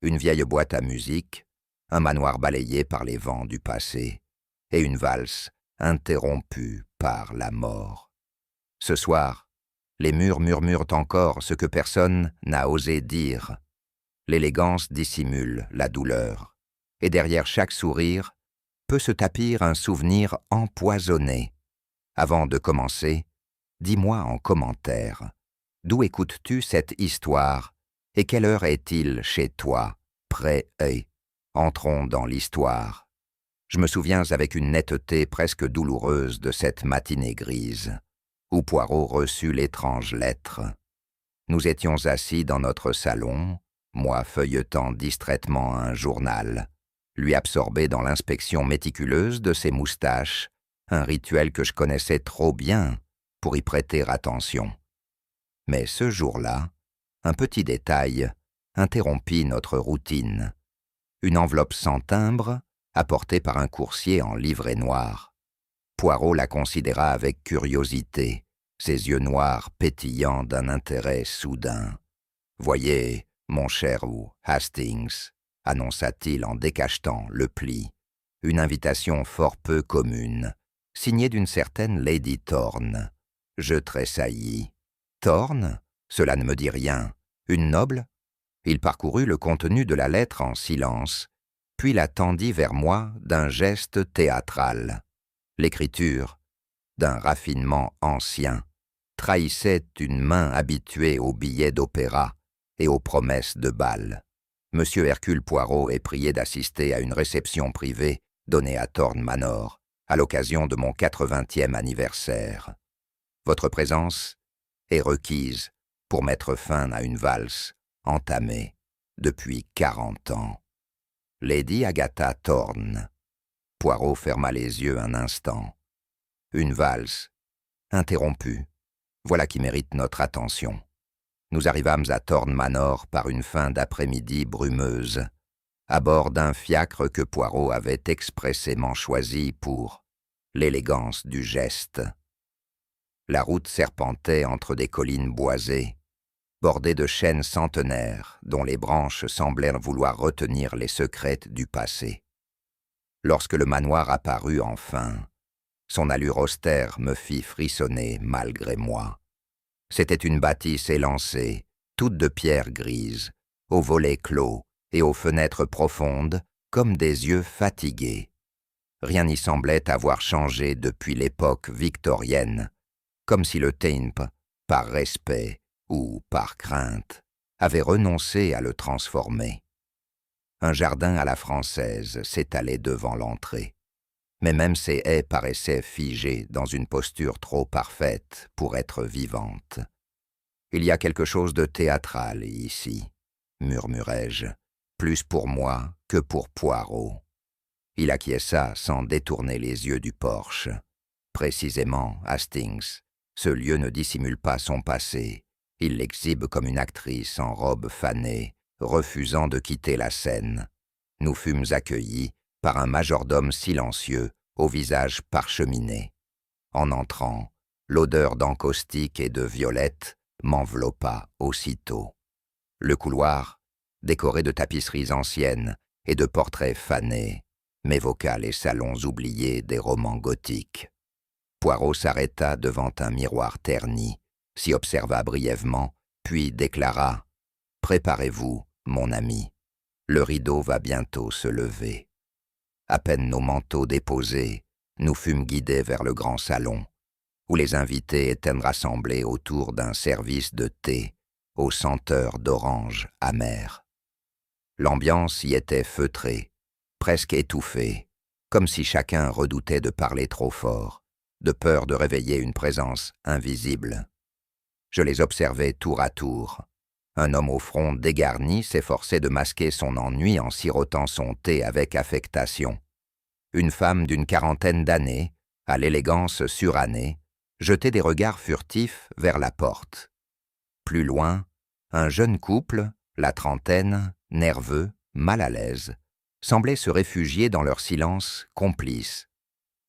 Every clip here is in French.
une vieille boîte à musique, un manoir balayé par les vents du passé, et une valse interrompue par la mort. Ce soir, les murs murmurent encore ce que personne n'a osé dire. L'élégance dissimule la douleur, et derrière chaque sourire peut se tapir un souvenir empoisonné. Avant de commencer, dis-moi en commentaire, d'où écoutes-tu cette histoire, et quelle heure est-il chez toi, près et entrons dans l'histoire. Je me souviens avec une netteté presque douloureuse de cette matinée grise, où Poirot reçut l'étrange lettre. Nous étions assis dans notre salon, moi feuilletant distraitement un journal, lui absorbé dans l'inspection méticuleuse de ses moustaches, un rituel que je connaissais trop bien pour y prêter attention. Mais ce jour-là, un petit détail interrompit notre routine. Une enveloppe sans timbre, apportée par un coursier en livrée noire. Poirot la considéra avec curiosité, ses yeux noirs pétillant d'un intérêt soudain. « Voyez, mon cher Hastings, annonça-t-il en décachetant le pli, une invitation fort peu commune, signée d'une certaine Lady Thorne. Je tressaillis. Thorne? Cela ne me dit rien. Une noble? Il parcourut le contenu de la lettre en silence, puis la tendit vers moi d'un geste théâtral. L'écriture, d'un raffinement ancien, trahissait une main habituée aux billets d'opéra et aux promesses de bal. Monsieur Hercule Poirot est prié d'assister à une réception privée donnée à Thorne Manor, à l'occasion de mon 80e anniversaire. Votre présence est requise pour mettre fin à une valse entamée depuis 40 ans. Lady Agatha Thorne. Poirot ferma les yeux un instant. Une valse, interrompue, voilà qui mérite notre attention. Nous arrivâmes à Thorne Manor par une fin d'après-midi brumeuse, à bord d'un fiacre que Poirot avait expressément choisi pour l'élégance du geste. La route serpentait entre des collines boisées, bordées de chênes centenaires dont les branches semblèrent vouloir retenir les secrets du passé. Lorsque le manoir apparut enfin, son allure austère me fit frissonner malgré moi. C'était une bâtisse élancée, toute de pierre grise, aux volets clos et aux fenêtres profondes comme des yeux fatigués. Rien n'y semblait avoir changé depuis l'époque victorienne, comme si le Temple, par respect ou par crainte, avait renoncé à le transformer. Un jardin à la française s'étalait devant l'entrée, mais même ses haies paraissaient figées dans une posture trop parfaite pour être vivantes. « Il y a quelque chose de théâtral ici, » murmurai-je, plus pour moi que pour Poirot. Il acquiesça sans détourner les yeux du porche. Précisément, Hastings, ce lieu ne dissimule pas son passé. Il l'exhibe comme une actrice en robe fanée, refusant de quitter la scène. Nous fûmes accueillis par un majordome silencieux, au visage parcheminé. En entrant, l'odeur d'encaustique et de violette m'enveloppa aussitôt. Le couloir, décoré de tapisseries anciennes et de portraits fanés, m'évoqua les salons oubliés des romans gothiques. Poirot s'arrêta devant un miroir terni, s'y observa brièvement, puis déclara « Préparez-vous, mon ami, le rideau va bientôt se lever. » À peine nos manteaux déposés, nous fûmes guidés vers le grand salon, où les invités étaient rassemblés autour d'un service de thé aux senteurs d'orange amères. L'ambiance y était feutrée, presque étouffée, comme si chacun redoutait de parler trop fort, de peur de réveiller une présence invisible. Je les observais tour à tour. Un homme au front dégarni s'efforçait de masquer son ennui en sirotant son thé avec affectation. Une femme d'une 40aine d'années, à l'élégance surannée, jetait des regards furtifs vers la porte. Plus loin, un jeune couple, la trentaine, nerveux, mal à l'aise, semblait se réfugier dans leur silence complice.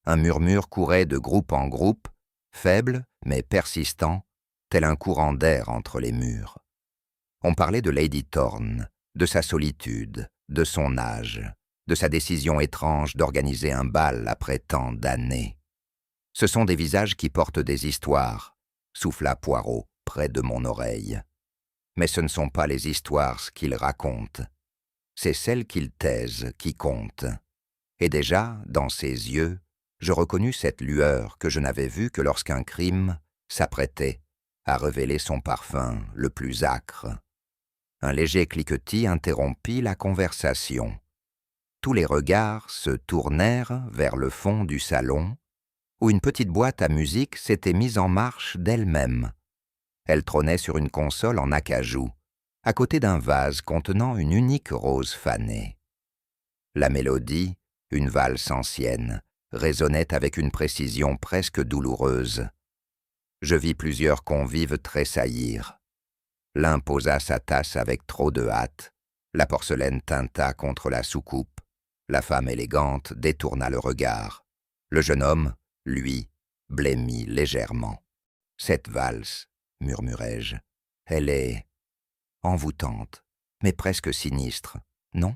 Un murmure courait de groupe en groupe, faible mais persistant, tel un courant d'air entre les murs. On parlait de Lady Thorne, de sa solitude, de son âge, de sa décision étrange d'organiser un bal après tant d'années. Ce sont des visages qui portent des histoires, souffla Poirot près de mon oreille. Mais ce ne sont pas les histoires qu'ils racontent, c'est celles qu'ils taisent qui comptent. Et déjà, dans ses yeux, je reconnus cette lueur que je n'avais vue que lorsqu'un crime s'apprêtait à révéler son parfum le plus âcre. Un léger cliquetis interrompit la conversation. Tous les regards se tournèrent vers le fond du salon, où une petite boîte à musique s'était mise en marche d'elle-même. Elle trônait sur une console en acajou, à côté d'un vase contenant une unique rose fanée. La mélodie, une valse ancienne, résonnait avec une précision presque douloureuse. Je vis plusieurs convives tressaillir. L'un posa sa tasse avec trop de hâte, la porcelaine tinta contre la soucoupe, la femme élégante détourna le regard. Le jeune homme, lui, blêmit légèrement. « Cette valse, murmurai-je, elle est envoûtante, mais presque sinistre, non ?»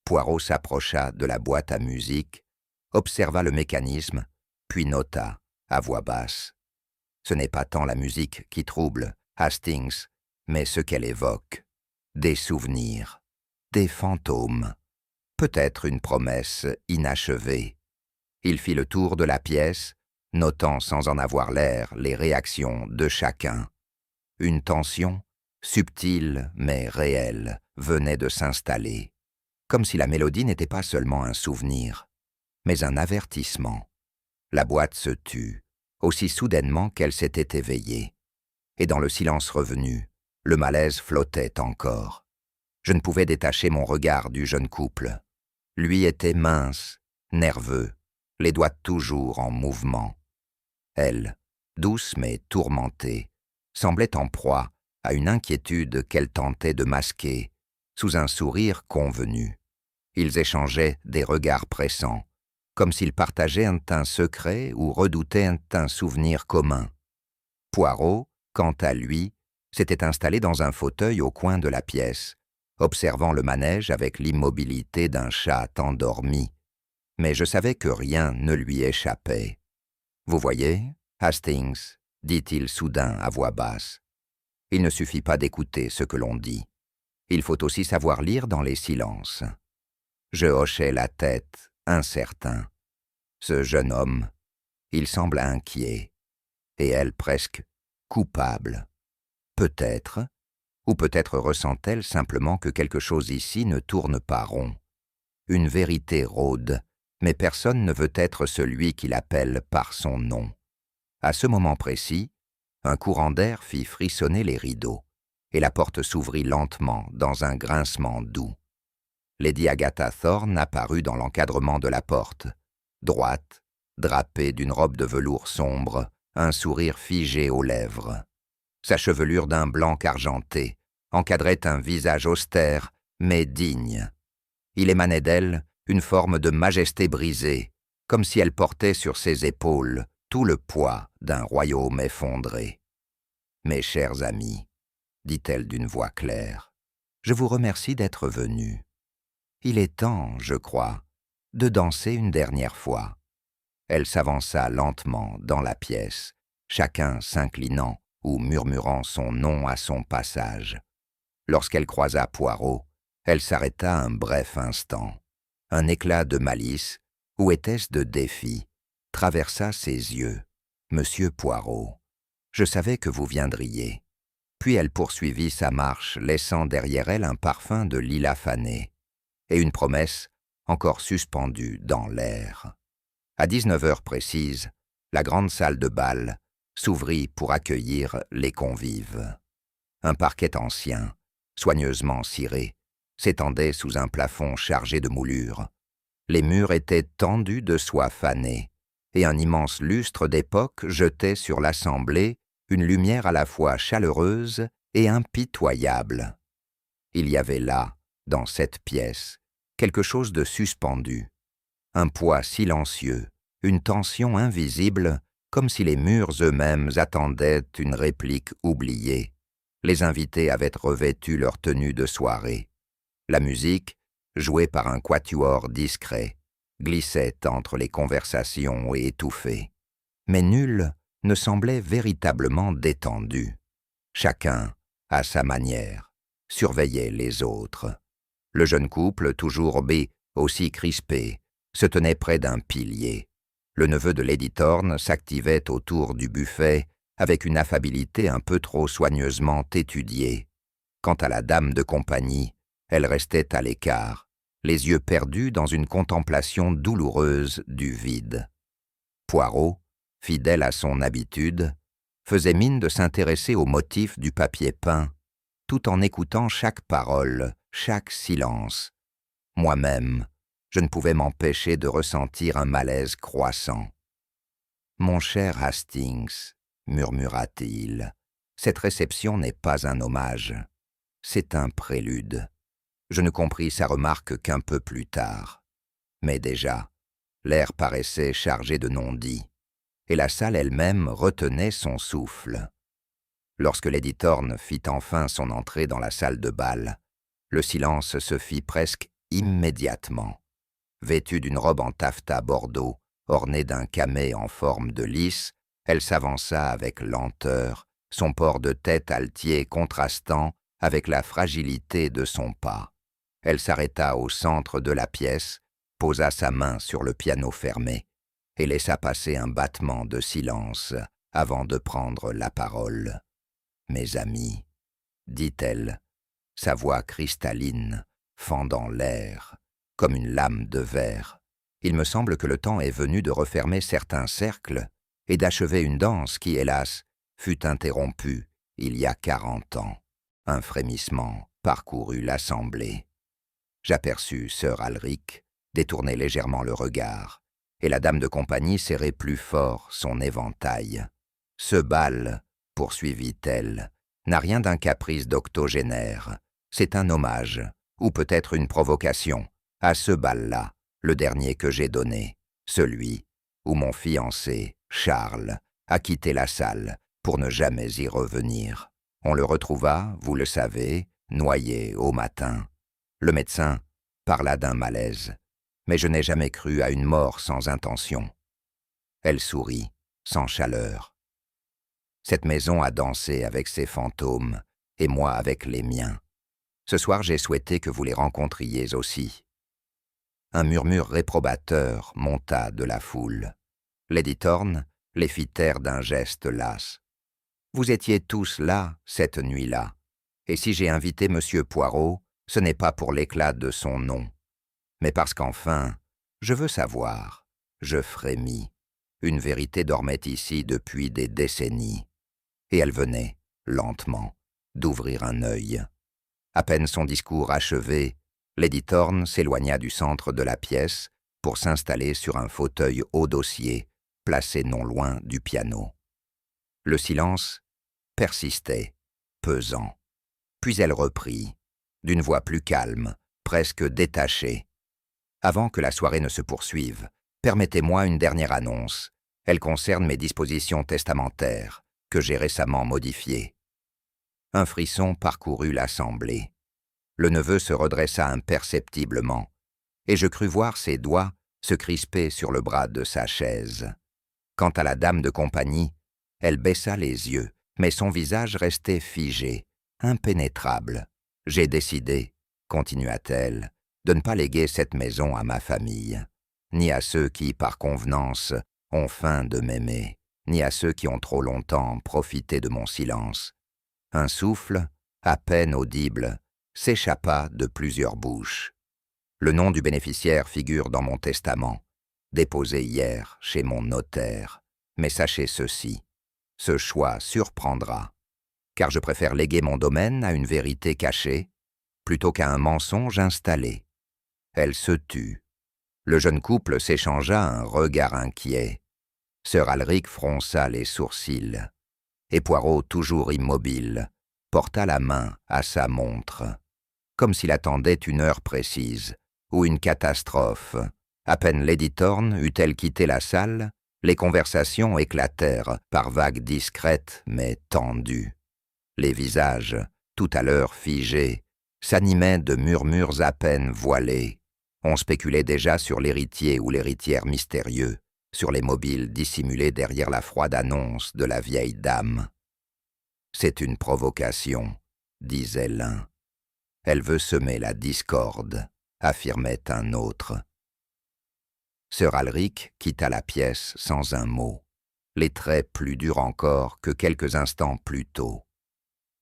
Poirot s'approcha de la boîte à musique, observa le mécanisme, puis nota, à voix basse. « Ce n'est pas tant la musique qui trouble, Hastings, mais ce qu'elle évoque. Des souvenirs, des fantômes, peut-être une promesse inachevée. » Il fit le tour de la pièce, notant sans en avoir l'air les réactions de chacun. Une tension, subtile mais réelle, venait de s'installer, comme si la mélodie n'était pas seulement un souvenir, mais un avertissement. La boîte se tut, aussi soudainement qu'elle s'était éveillée, et dans le silence revenu, le malaise flottait encore. Je ne pouvais détacher mon regard du jeune couple. Lui était mince, nerveux, les doigts toujours en mouvement. Elle, douce mais tourmentée, semblait en proie à une inquiétude qu'elle tentait de masquer sous un sourire convenu. Ils échangeaient des regards pressants, comme s'ils partageaient un secret ou redoutaient un souvenir commun. Poirot, quant à lui, s'était installé dans un fauteuil au coin de la pièce, observant le manège avec l'immobilité d'un chat endormi. Mais je savais que rien ne lui échappait. « Vous voyez, Hastings, dit-il soudain à voix basse, il ne suffit pas d'écouter ce que l'on dit. Il faut aussi savoir lire dans les silences. » Je hochai la tête, incertain. Ce jeune homme, il semble inquiet, et elle presque coupable. Peut-être, ou peut-être ressent-elle simplement que quelque chose ici ne tourne pas rond. Une vérité rôde, mais personne ne veut être celui qui l'appelle par son nom. À ce moment précis, un courant d'air fit frissonner les rideaux, et la porte s'ouvrit lentement dans un grincement doux. Lady Agatha Thorne apparut dans l'encadrement de la porte, droite, drapée d'une robe de velours sombre, un sourire figé aux lèvres. Sa chevelure d'un blanc argenté encadrait un visage austère, mais digne. Il émanait d'elle une forme de majesté brisée, comme si elle portait sur ses épaules tout le poids d'un royaume effondré. « Mes chers amis, dit-elle d'une voix claire, je vous remercie d'être venus. Il est temps, je crois, de danser une dernière fois. » Elle s'avança lentement dans la pièce, chacun s'inclinant ou murmurant son nom à son passage. Lorsqu'elle croisa Poirot, elle s'arrêta un bref instant. Un éclat de malice, ou était-ce de défi, traversa ses yeux. « Monsieur Poirot, je savais que vous viendriez. » Puis elle poursuivit sa marche, laissant derrière elle un parfum de lilas fané et une promesse encore suspendue dans l'air. À 19 heures précises, la grande salle de bal s'ouvrit pour accueillir les convives. Un parquet ancien, soigneusement ciré, s'étendait sous un plafond chargé de moulures. Les murs étaient tendus de soie fanée, et un immense lustre d'époque jetait sur l'assemblée une lumière à la fois chaleureuse et impitoyable. Il y avait là, dans cette pièce, quelque chose de suspendu, un poids silencieux, une tension invisible, comme si les murs eux-mêmes attendaient une réplique oubliée. Les invités avaient revêtu leur tenue de soirée. La musique, jouée par un quatuor discret, glissait entre les conversations et étouffée. Mais nul ne semblait véritablement détendu. Chacun, à sa manière, surveillait les autres. Le jeune couple, toujours aussi crispé, se tenait près d'un pilier. Le neveu de Lady Thorne s'activait autour du buffet avec une affabilité un peu trop soigneusement étudiée. Quant à la dame de compagnie, elle restait à l'écart, les yeux perdus dans une contemplation douloureuse du vide. Poirot, fidèle à son habitude, faisait mine de s'intéresser aux motifs du papier peint, tout en écoutant chaque parole, chaque silence. Moi-même, je ne pouvais m'empêcher de ressentir un malaise croissant. « Mon cher Hastings, » murmura-t-il, « cette réception n'est pas un hommage, c'est un prélude. » Je ne compris sa remarque qu'un peu plus tard. Mais déjà, l'air paraissait chargé de non-dits, et la salle elle-même retenait son souffle. Lorsque Lady Thorne fit enfin son entrée dans la salle de bal, le silence se fit presque immédiatement. Vêtue d'une robe en taffetas bordeaux, ornée d'un camée en forme de lys, elle s'avança avec lenteur, son port de tête altier contrastant avec la fragilité de son pas. Elle s'arrêta au centre de la pièce, posa sa main sur le piano fermé et laissa passer un battement de silence avant de prendre la parole. « Mes amis, » dit-elle, sa voix cristalline, fendant l'air, comme une lame de verre. Il me semble que le temps est venu de refermer certains cercles et d'achever une danse qui, hélas, fut interrompue il y a 40 ans. Un frémissement parcourut l'assemblée. J'aperçus Sir Alric détourner légèrement le regard, et la dame de compagnie serrer plus fort son éventail. « Ce bal, » poursuivit-elle, « n'a rien d'un caprice d'octogénaire. C'est un hommage, ou peut-être une provocation, à ce bal-là, le dernier que j'ai donné, celui où mon fiancé, Charles, a quitté la salle pour ne jamais y revenir. On le retrouva, vous le savez, noyé au matin. Le médecin parla d'un malaise, mais je n'ai jamais cru à une mort sans intention. » Elle sourit, sans chaleur. « Cette maison a dansé avec ses fantômes, et moi avec les miens. Ce soir, j'ai souhaité que vous les rencontriez aussi. » Un murmure réprobateur monta de la foule. Lady Thorne les fit taire d'un geste las. « Vous étiez tous là cette nuit-là, et si j'ai invité Monsieur Poirot, ce n'est pas pour l'éclat de son nom, mais parce qu'enfin, je veux savoir. » Je frémis. Une vérité dormait ici depuis des décennies, et elle venait, lentement, d'ouvrir un œil. À peine son discours achevé, Lady Thorne s'éloigna du centre de la pièce pour s'installer sur un fauteuil haut dossier, placé non loin du piano. Le silence persistait, pesant. Puis elle reprit, d'une voix plus calme, presque détachée. « Avant que la soirée ne se poursuive, permettez-moi une dernière annonce. Elle concerne mes dispositions testamentaires, que j'ai récemment modifiées. » Un frisson parcourut l'assemblée. Le neveu se redressa imperceptiblement, et je crus voir ses doigts se crisper sur le bras de sa chaise. Quant à la dame de compagnie, elle baissa les yeux, mais son visage restait figé, impénétrable. « J'ai décidé, » continua-t-elle, « de ne pas léguer cette maison à ma famille, ni à ceux qui, par convenance, ont feint de m'aimer, ni à ceux qui ont trop longtemps profité de mon silence. » Un souffle, à peine audible, s'échappa de plusieurs bouches. « Le nom du bénéficiaire figure dans mon testament, déposé hier chez mon notaire. Mais sachez ceci, ce choix surprendra, car je préfère léguer mon domaine à une vérité cachée, plutôt qu'à un mensonge installé. » Elle se tut. Le jeune couple s'échangea un regard inquiet. Sir Alric fronça les sourcils, et Poirot, toujours immobile, porta la main à sa montre, comme s'il attendait une heure précise, ou une catastrophe. À peine Lady Thorne eut-elle quitté la salle, les conversations éclatèrent par vagues discrètes mais tendues. Les visages, tout à l'heure figés, s'animaient de murmures à peine voilés. On spéculait déjà sur l'héritier ou l'héritière mystérieux, sur les mobiles dissimulés derrière la froide annonce de la vieille dame. « C'est une provocation », disait l'un. « Elle veut semer la discorde », affirmait un autre. Sir Alric quitta la pièce sans un mot, les traits plus durs encore que quelques instants plus tôt.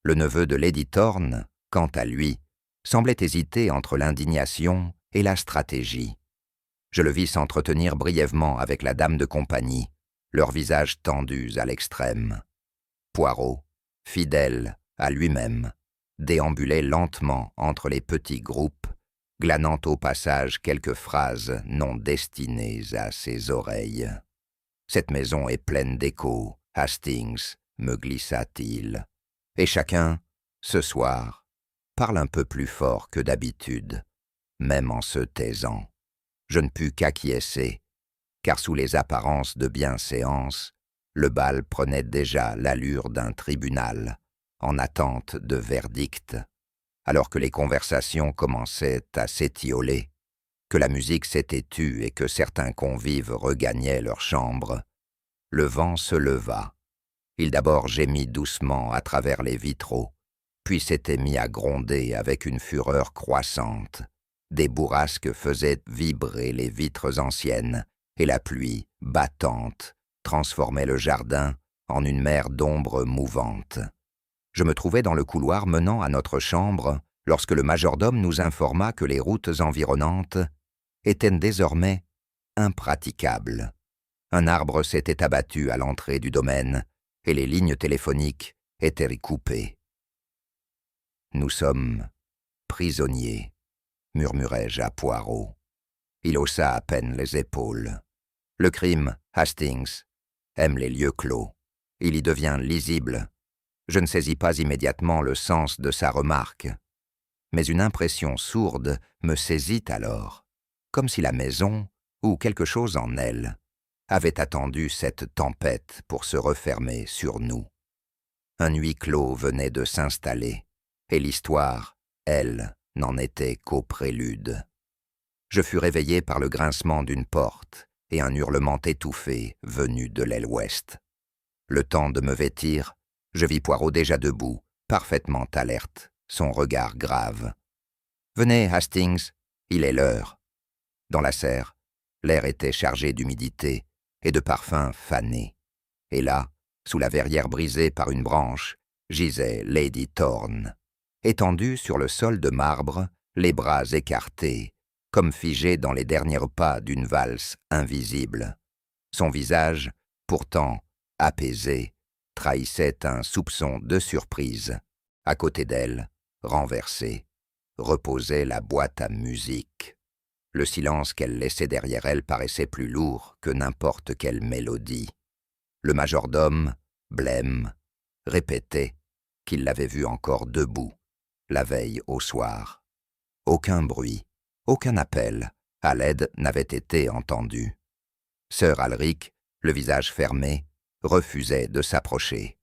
Le neveu de Lady Thorne, quant à lui, semblait hésiter entre l'indignation et la stratégie. Je le vis s'entretenir brièvement avec la dame de compagnie, leurs visages tendus à l'extrême. Poirot, fidèle à lui-même, déambulait lentement entre les petits groupes, glanant au passage quelques phrases non destinées à ses oreilles. « Cette maison est pleine d'échos, Hastings, me glissa-t-il, et chacun, ce soir, parle un peu plus fort que d'habitude, même en se taisant. Je ne pus qu'acquiescer, car sous les apparences de bienséance, le bal prenait déjà l'allure d'un tribunal, en attente de verdict, alors que les conversations commençaient à s'étioler, que la musique s'était tue et que certains convives regagnaient leur chambre. Le vent se leva. Il d'abord gémit doucement à travers les vitraux, puis s'était mis à gronder avec une fureur croissante. Des bourrasques faisaient vibrer les vitres anciennes, et la pluie, battante, transformait le jardin en une mer d'ombre mouvante. Je me trouvais dans le couloir menant à notre chambre lorsque le majordome nous informa que les routes environnantes étaient désormais impraticables. Un arbre s'était abattu à l'entrée du domaine et les lignes téléphoniques étaient coupées. « Nous sommes prisonniers », murmurai-je à Poirot. Il haussa à peine les épaules. « Le crime, Hastings, aime les lieux clos. Il y devient lisible. » Je ne saisis pas immédiatement le sens de sa remarque, mais une impression sourde me saisit alors, comme si la maison, ou quelque chose en elle, avait attendu cette tempête pour se refermer sur nous. Un huis clos venait de s'installer, et l'histoire, elle, n'en était qu'au prélude. Je fus réveillé par le grincement d'une porte et un hurlement étouffé venu de l'aile ouest. Le temps de me vêtir, je vis Poirot déjà debout, parfaitement alerte, son regard grave. « Venez, Hastings, il est l'heure. » Dans la serre, l'air était chargé d'humidité et de parfums fanés. Et là, sous la verrière brisée par une branche, gisait Lady Thorne, étendue sur le sol de marbre, les bras écartés, comme figée dans les derniers pas d'une valse invisible. Son visage, pourtant apaisé, trahissait un soupçon de surprise. À côté d'elle, renversée, reposait la boîte à musique. Le silence qu'elle laissait derrière elle paraissait plus lourd que n'importe quelle mélodie. Le majordome, blême, répétait qu'il l'avait vue encore debout, la veille au soir. Aucun bruit, aucun appel à l'aide n'avait été entendu. Sir Alric, le visage fermé, refusait de s'approcher.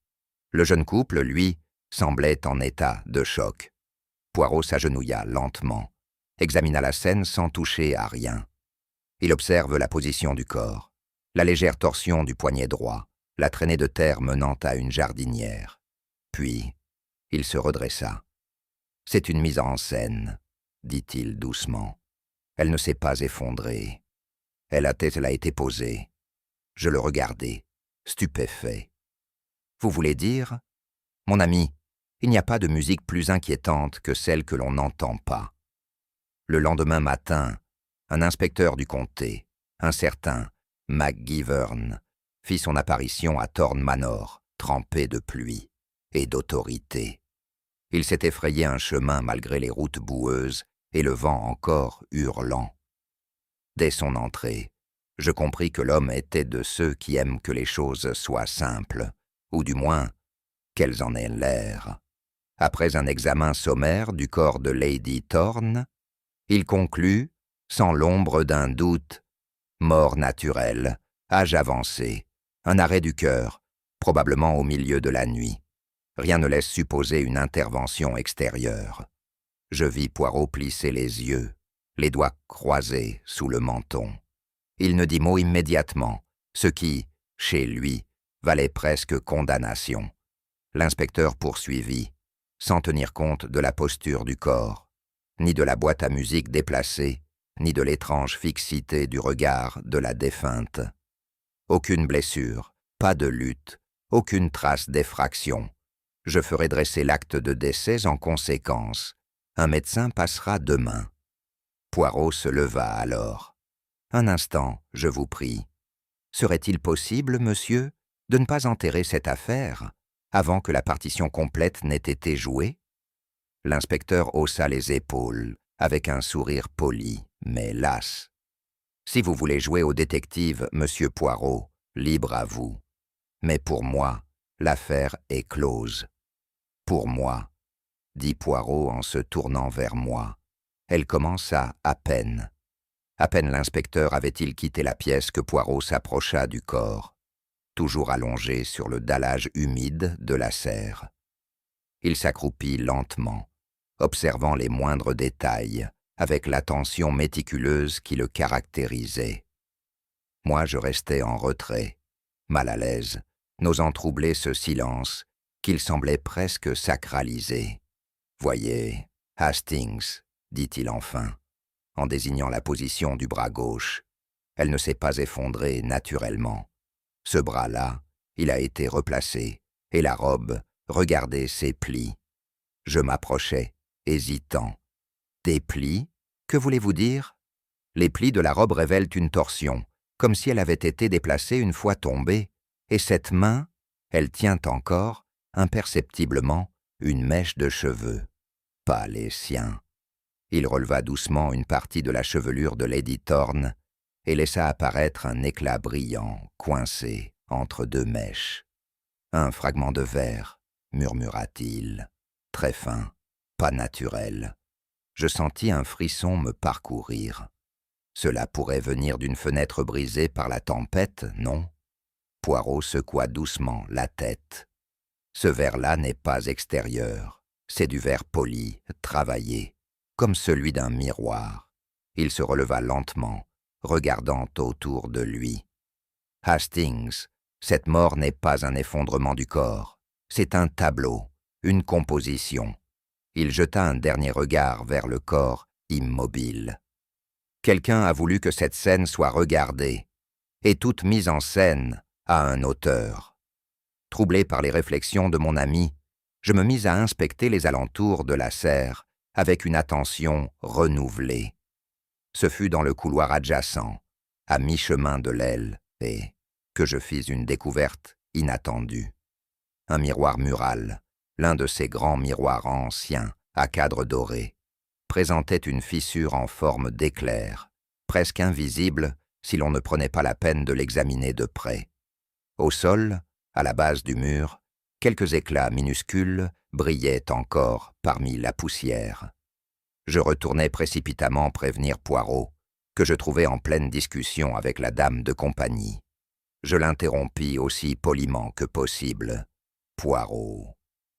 Le jeune couple, lui, semblait en état de choc. Poirot s'agenouilla lentement, examina la scène sans toucher à rien. Il observe la position du corps, la légère torsion du poignet droit, la traînée de terre menant à une jardinière. Puis, il se redressa. « C'est une mise en scène, » dit-il doucement. « Elle ne s'est pas effondrée. Elle a été posée. » Je le regardai, stupéfait. « Vous voulez dire, mon ami, il n'y a pas de musique plus inquiétante que celle que l'on n'entend pas. » Le lendemain matin, un inspecteur du comté, un certain McGivern, fit son apparition à Thorne Manor, trempé de pluie et d'autorité. Il s'était frayé un chemin malgré les routes boueuses et le vent encore hurlant. Dès son entrée, je compris que l'homme était de ceux qui aiment que les choses soient simples, ou du moins qu'elles en aient l'air. Après un examen sommaire du corps de Lady Thorne, il conclut, sans l'ombre d'un doute, mort naturelle, âge avancé, un arrêt du cœur, probablement au milieu de la nuit. Rien ne laisse supposer une intervention extérieure. Je vis Poirot plisser les yeux, les doigts croisés sous le menton. Il ne dit mot immédiatement, ce qui, chez lui, valait presque condamnation. L'inspecteur poursuivit, sans tenir compte de la posture du corps, ni de la boîte à musique déplacée, ni de l'étrange fixité du regard de la défunte. Aucune blessure, pas de lutte, aucune trace d'effraction. Je ferai dresser l'acte de décès en conséquence. Un médecin passera demain. Poirot se leva alors. Un instant, je vous prie. Serait-il possible, monsieur, de ne pas enterrer cette affaire avant que la partition complète n'ait été jouée? L'inspecteur haussa les épaules, avec un sourire poli, mais las. Si vous voulez jouer au détective, monsieur Poirot, libre à vous. Mais pour moi, l'affaire est close. Pour moi, dit Poirot en se tournant vers moi. Elle commença à peine. À peine l'inspecteur avait-il quitté la pièce que Poirot s'approcha du corps, toujours allongé sur le dallage humide de la serre. Il s'accroupit lentement, observant les moindres détails, avec l'attention méticuleuse qui le caractérisait. Moi, je restais en retrait, mal à l'aise, n'osant troubler ce silence qu'il semblait presque sacraliser. « Voyez, Hastings, dit-il enfin, en désignant la position du bras gauche. Elle ne s'est pas effondrée naturellement. Ce bras-là, il a été replacé, et la robe, regardez ses plis. Je m'approchai, hésitant. Des plis? Que voulez-vous dire? Les plis de la robe révèlent une torsion, comme si elle avait été déplacée une fois tombée, et cette main, elle tient encore, imperceptiblement, une mèche de cheveux. Pas les siens. Il releva doucement une partie de la chevelure de Lady Thorne et laissa apparaître un éclat brillant, coincé entre deux mèches. Un fragment de verre, murmura-t-il, très fin, pas naturel. Je sentis un frisson me parcourir. Cela pourrait venir d'une fenêtre brisée par la tempête, non? Poirot secoua doucement la tête. Ce verre-là n'est pas extérieur, c'est du verre poli, travaillé, comme celui d'un miroir. Il se releva lentement, regardant autour de lui. Hastings, cette mort n'est pas un effondrement du corps, c'est un tableau, une composition. Il jeta un dernier regard vers le corps immobile. Quelqu'un a voulu que cette scène soit regardée, et toute mise en scène a un auteur. Troublé par les réflexions de mon ami, je me mis à inspecter les alentours de la serre avec une attention renouvelée. Ce fut dans le couloir adjacent, à mi-chemin de l'aile, et que je fis une découverte inattendue. Un miroir mural, l'un de ces grands miroirs anciens, à cadre doré, présentait une fissure en forme d'éclair, presque invisible si l'on ne prenait pas la peine de l'examiner de près. Au sol, à la base du mur, quelques éclats minuscules brillaient encore parmi la poussière. Je retournai précipitamment prévenir Poirot, que je trouvais en pleine discussion avec la dame de compagnie. Je l'interrompis aussi poliment que possible. « Poirot,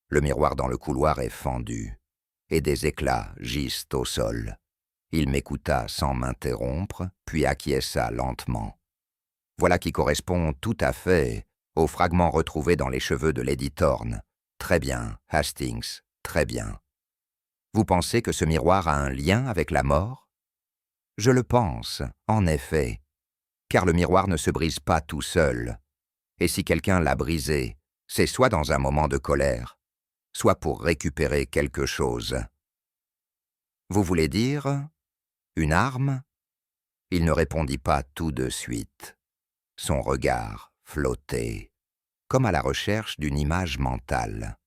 le miroir dans le couloir est fendu, et des éclats gisent au sol. » Il m'écouta sans m'interrompre, puis acquiesça lentement. « Voilà qui correspond tout à fait au fragment retrouvé dans les cheveux de Lady Thorne. Très bien, Hastings, très bien. Vous pensez que ce miroir a un lien avec la mort? Je le pense, en effet, car le miroir ne se brise pas tout seul. Et si quelqu'un l'a brisé, c'est soit dans un moment de colère, soit pour récupérer quelque chose. Vous voulez dire une arme? Il ne répondit pas tout de suite. Son regard flottait, comme à la recherche d'une image mentale.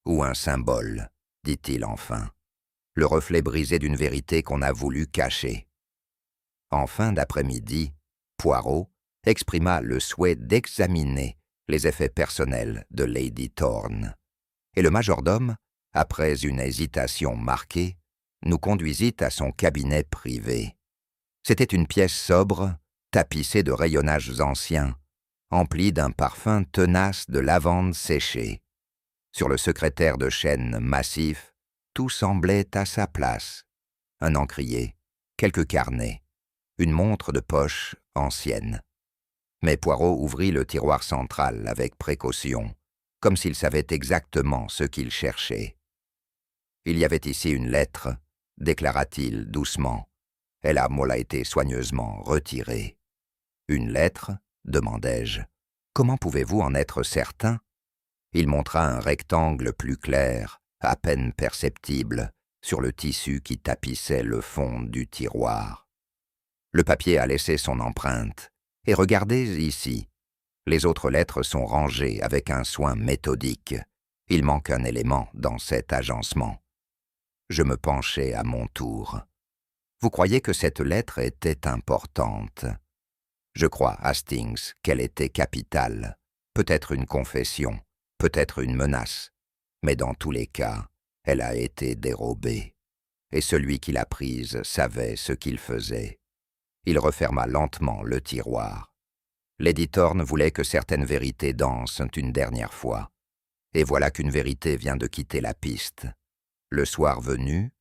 Ou un symbole, dit-il enfin, le reflet brisé d'une vérité qu'on a voulu cacher. En fin d'après-midi, Poirot exprima le souhait d'examiner les effets personnels de Lady Thorne, et le majordome, après une hésitation marquée, nous conduisit à son cabinet privé. C'était une pièce sobre, tapissée de rayonnages anciens, emplie d'un parfum tenace de lavande séchée. Sur le secrétaire de chêne massif, tout semblait à sa place. Un encrier, quelques carnets, une montre de poche ancienne. Mais Poirot ouvrit le tiroir central avec précaution, comme s'il savait exactement ce qu'il cherchait. « Il y avait ici une lettre, déclara-t-il doucement, et la molle a été soigneusement retirée. »« Une lettre ?» demandai-je. « Comment pouvez-vous en être certain ?» Il montra un rectangle plus clair, à peine perceptible, sur le tissu qui tapissait le fond du tiroir. Le papier a laissé son empreinte, et regardez ici. Les autres lettres sont rangées avec un soin méthodique. Il manque un élément dans cet agencement. Je me penchai à mon tour. Vous croyez que cette lettre était importante? Je crois, Hastings, qu'elle était capitale. Peut-être une confession, peut-être une menace. Mais dans tous les cas, elle a été dérobée. Et celui qui l'a prise savait ce qu'il faisait. Il referma lentement le tiroir. Lady Thorne voulait que certaines vérités dansent une dernière fois. Et voilà qu'une vérité vient de quitter la piste. Le soir venu,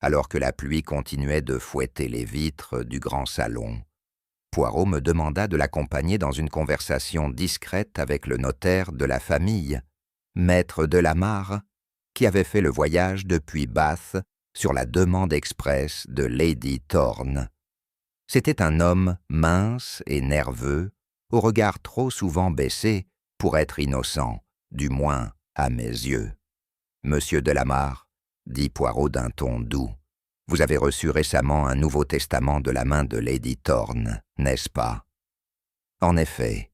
alors que la pluie continuait de fouetter les vitres du grand salon, Poirot me demanda de l'accompagner dans une conversation discrète avec le notaire de la famille, maître de Lamar, qui avait fait le voyage depuis Bath sur la demande express de Lady Thorne. C'était un homme mince et nerveux, au regard trop souvent baissé pour être innocent, du moins à mes yeux. « Monsieur de Lamar, » dit Poirot d'un ton doux, « vous avez reçu récemment un Nouveau Testament de la main de Lady Thorne, n'est-ce pas ?»« En effet,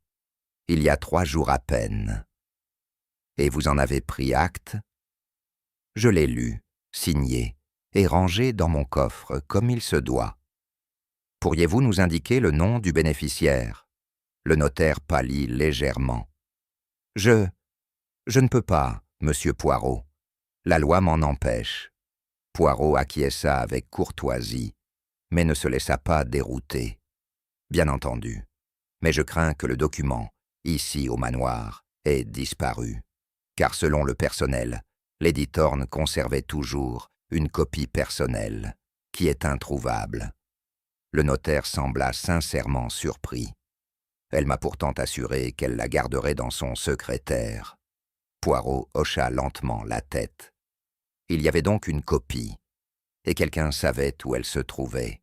il y a 3 jours à peine. »« Et vous en avez pris acte ?» ?»« Je l'ai lu, signé et rangé dans mon coffre comme il se doit. » « Pourriez-vous nous indiquer le nom du bénéficiaire ?» Le notaire pâlit légèrement. « Je ne peux pas, monsieur Poirot. La loi m'en empêche. » Poirot acquiesça avec courtoisie, mais ne se laissa pas dérouter. « Bien entendu, mais je crains que le document, ici au manoir, ait disparu. Car selon le personnel, Lady Thorne conservait toujours une copie personnelle, qui est introuvable. » Le notaire sembla sincèrement surpris. Elle m'a pourtant assuré qu'elle la garderait dans son secrétaire. Poirot hocha lentement la tête. Il y avait donc une copie, et quelqu'un savait où elle se trouvait.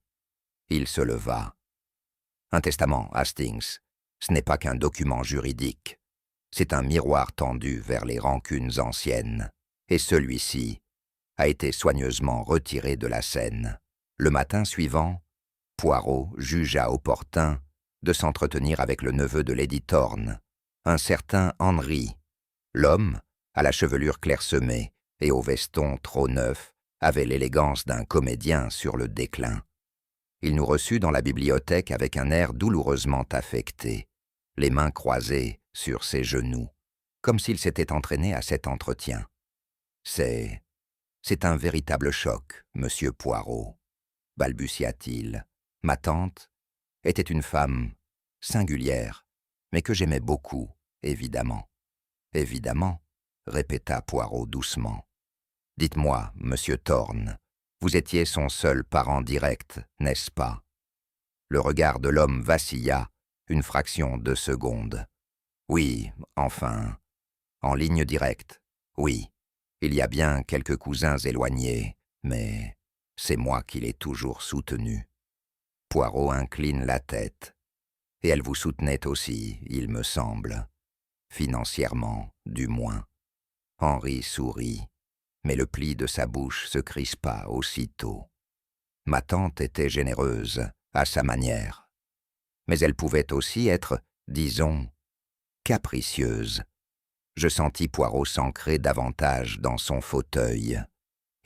Il se leva. « Un testament, Hastings, ce n'est pas qu'un document juridique. C'est un miroir tendu vers les rancunes anciennes, et celui-ci a été soigneusement retiré de la scène. » Le matin suivant, Poirot jugea opportun de s'entretenir avec le neveu de Lady Thorne, un certain Henry. L'homme, à la chevelure clairsemée et au veston trop neuf, avait l'élégance d'un comédien sur le déclin. Il nous reçut dans la bibliothèque avec un air douloureusement affecté, les mains croisées sur ses genoux, comme s'il s'était entraîné à cet entretien. « C'est un véritable choc, monsieur Poirot, » balbutia-t-il. « Ma tante était une femme singulière, mais que j'aimais beaucoup, évidemment. »« Évidemment, » répéta Poirot doucement. « Dites-moi, monsieur Thorne, vous étiez son seul parent direct, n'est-ce pas ?» Le regard de l'homme vacilla une fraction de seconde. « Oui, enfin, en ligne directe, oui. Il y a bien quelques cousins éloignés, mais c'est moi qui l'ai toujours soutenu. » Poirot incline la tête. « Et elle vous soutenait aussi, il me semble. Financièrement, du moins. » Henry sourit, mais le pli de sa bouche se crispa aussitôt. Ma tante était généreuse, à sa manière. Mais elle pouvait aussi être, disons, capricieuse. Je sentis Poirot s'ancrer davantage dans son fauteuil.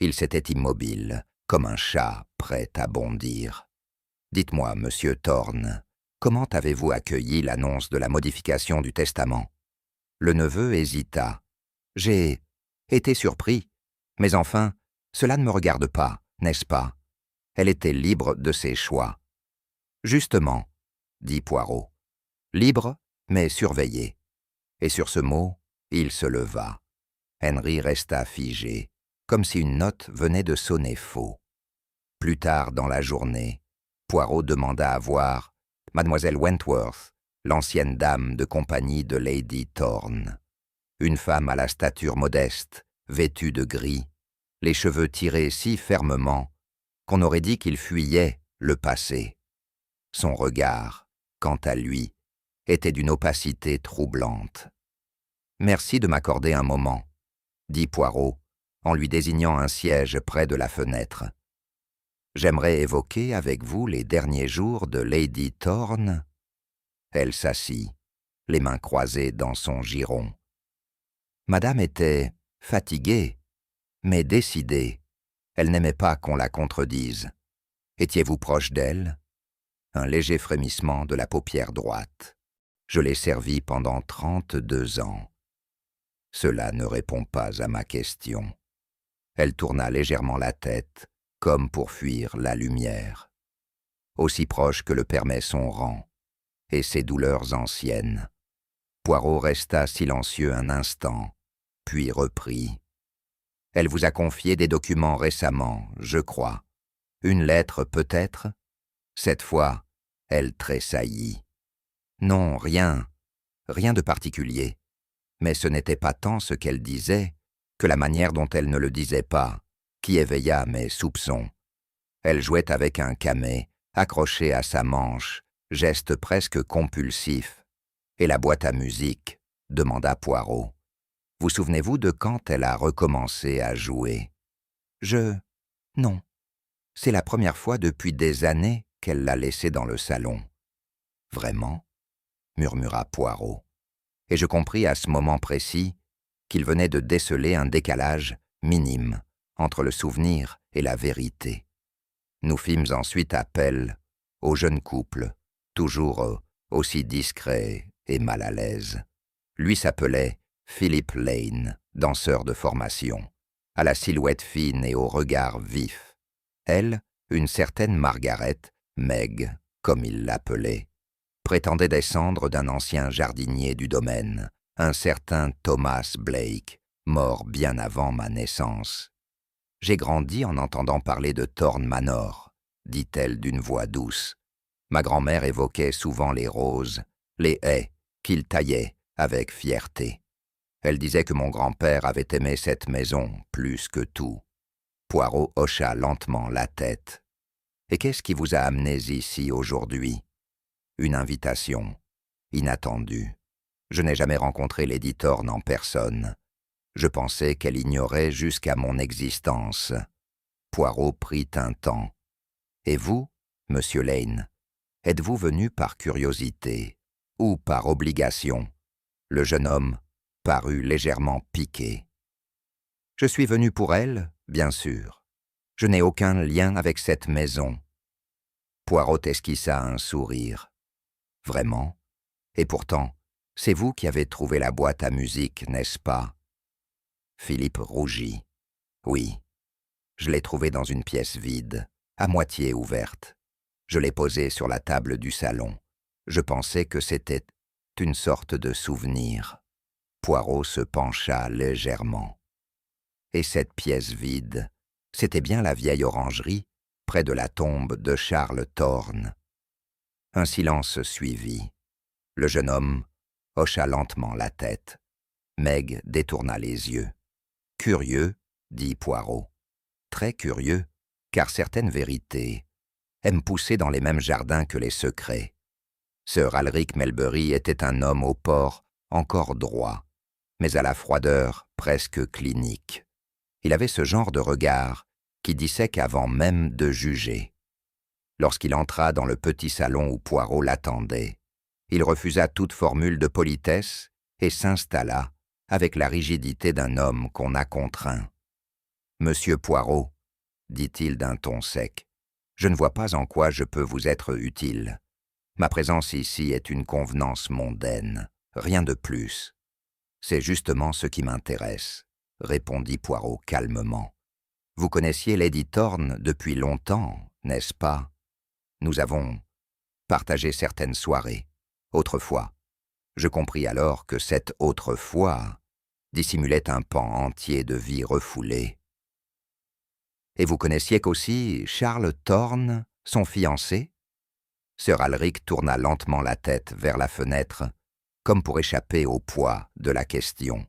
Il s'était immobile, comme un chat prêt à bondir. « Dites-moi, monsieur Thorne, comment avez-vous accueilli l'annonce de la modification du testament ?» Le neveu hésita. « J'ai été surpris, mais enfin, cela ne me regarde pas, n'est-ce pas? Elle était libre de ses choix. »« Justement, » dit Poirot. « Libre, mais surveillée. » Et sur ce mot, il se leva. Henry resta figé, comme si une note venait de sonner faux. Plus tard dans la journée, Poirot demanda à voir Mademoiselle Wentworth, l'ancienne dame de compagnie de Lady Thorne. Une femme à la stature modeste, vêtue de gris, les cheveux tirés si fermement qu'on aurait dit qu'il fuyait le passé. Son regard, quant à lui, était d'une opacité troublante. « Merci de m'accorder un moment, » dit Poirot, en lui désignant un siège près de la fenêtre. « J'aimerais évoquer avec vous les derniers jours de Lady Thorne. » Elle s'assit, les mains croisées dans son giron. Madame était fatiguée, mais décidée. Elle n'aimait pas qu'on la contredise. Étiez-vous proche d'elle? Un léger frémissement de la paupière droite. Je l'ai servie pendant 32 ans. Cela ne répond pas à ma question. Elle tourna légèrement la tête, comme pour fuir la lumière. Aussi proche que le permet son rang, et ses douleurs anciennes. Poirot resta silencieux un instant, puis reprit. Elle vous a confié des documents récemment, je crois. Une lettre peut-être? Cette fois, elle tressaillit. Non, rien de particulier. Mais ce n'était pas tant ce qu'elle disait que la manière dont elle ne le disait pas, qui éveilla mes soupçons. Elle jouait avec un camé, accroché à sa manche, geste presque compulsif. Et la boîte à musique, demanda Poirot. Vous souvenez-vous de quand elle a recommencé à jouer? Non. C'est la première fois depuis des années qu'elle l'a laissée dans le salon. Vraiment? Murmura Poirot. Et je compris à ce moment précis qu'il venait de déceler un décalage minime entre le souvenir et la vérité. Nous fîmes ensuite appel au jeune couple, toujours aussi discret et mal à l'aise. Lui s'appelait Philip Lane, danseur de formation, à la silhouette fine et au regard vif. Elle, une certaine Margaret, Meg, comme il l'appelait, prétendait descendre d'un ancien jardinier du domaine, un certain Thomas Blake, mort bien avant ma naissance. « J'ai grandi en entendant parler de Thorne Manor, » dit-elle d'une voix douce. Ma grand-mère évoquait souvent les roses, les haies qu'il taillait avec fierté. Elle disait que mon grand-père avait aimé cette maison plus que tout. Poirot hocha lentement la tête. « Et qu'est-ce qui vous a amenés ici aujourd'hui ?» Une invitation, inattendue. Je n'ai jamais rencontré Lady Thorne en personne. Je pensais qu'elle ignorait jusqu'à mon existence. Poirot prit un temps. « Et vous, monsieur Lane, êtes-vous venu par curiosité ou par obligation ?» Le jeune homme parut légèrement piqué. « Je suis venu pour elle, bien sûr. Je n'ai aucun lien avec cette maison. » Poirot esquissa un sourire. « Vraiment? Et pourtant, c'est vous qui avez trouvé la boîte à musique, n'est-ce pas ?» Philippe rougit. « Oui. Je l'ai trouvée dans une pièce vide, à moitié ouverte. Je l'ai posée sur la table du salon. Je pensais que c'était une sorte de souvenir. » Poirot se pencha légèrement. « Et cette pièce vide, c'était bien la vieille orangerie, près de la tombe de Charles Thorne. » Un silence suivit. Le jeune homme hocha lentement la tête. Meg détourna les yeux. « Curieux, » dit Poirot. « Très curieux, car certaines vérités aiment pousser dans les mêmes jardins que les secrets. Sir Alric Melbury était un homme au port encore droit, mais à la froideur presque clinique. Il avait ce genre de regard qui dissèque avant même de juger. Lorsqu'il entra dans le petit salon où Poirot l'attendait, il refusa toute formule de politesse et s'installa avec la rigidité d'un homme qu'on a contraint. « Monsieur Poirot, » dit-il d'un ton sec, « je ne vois pas en quoi je peux vous être utile. Ma présence ici est une convenance mondaine, rien de plus. » « C'est justement ce qui m'intéresse, » répondit Poirot calmement. « Vous connaissiez Lady Thorne depuis longtemps, n'est-ce pas? Nous avons partagé certaines soirées, autrefois. Je compris alors que cette autrefois dissimulait un pan entier de vie refoulée. Et vous connaissiez qu'aussi Charles Thorne, son fiancé ?» Sir Alric tourna lentement la tête vers la fenêtre, comme pour échapper au poids de la question.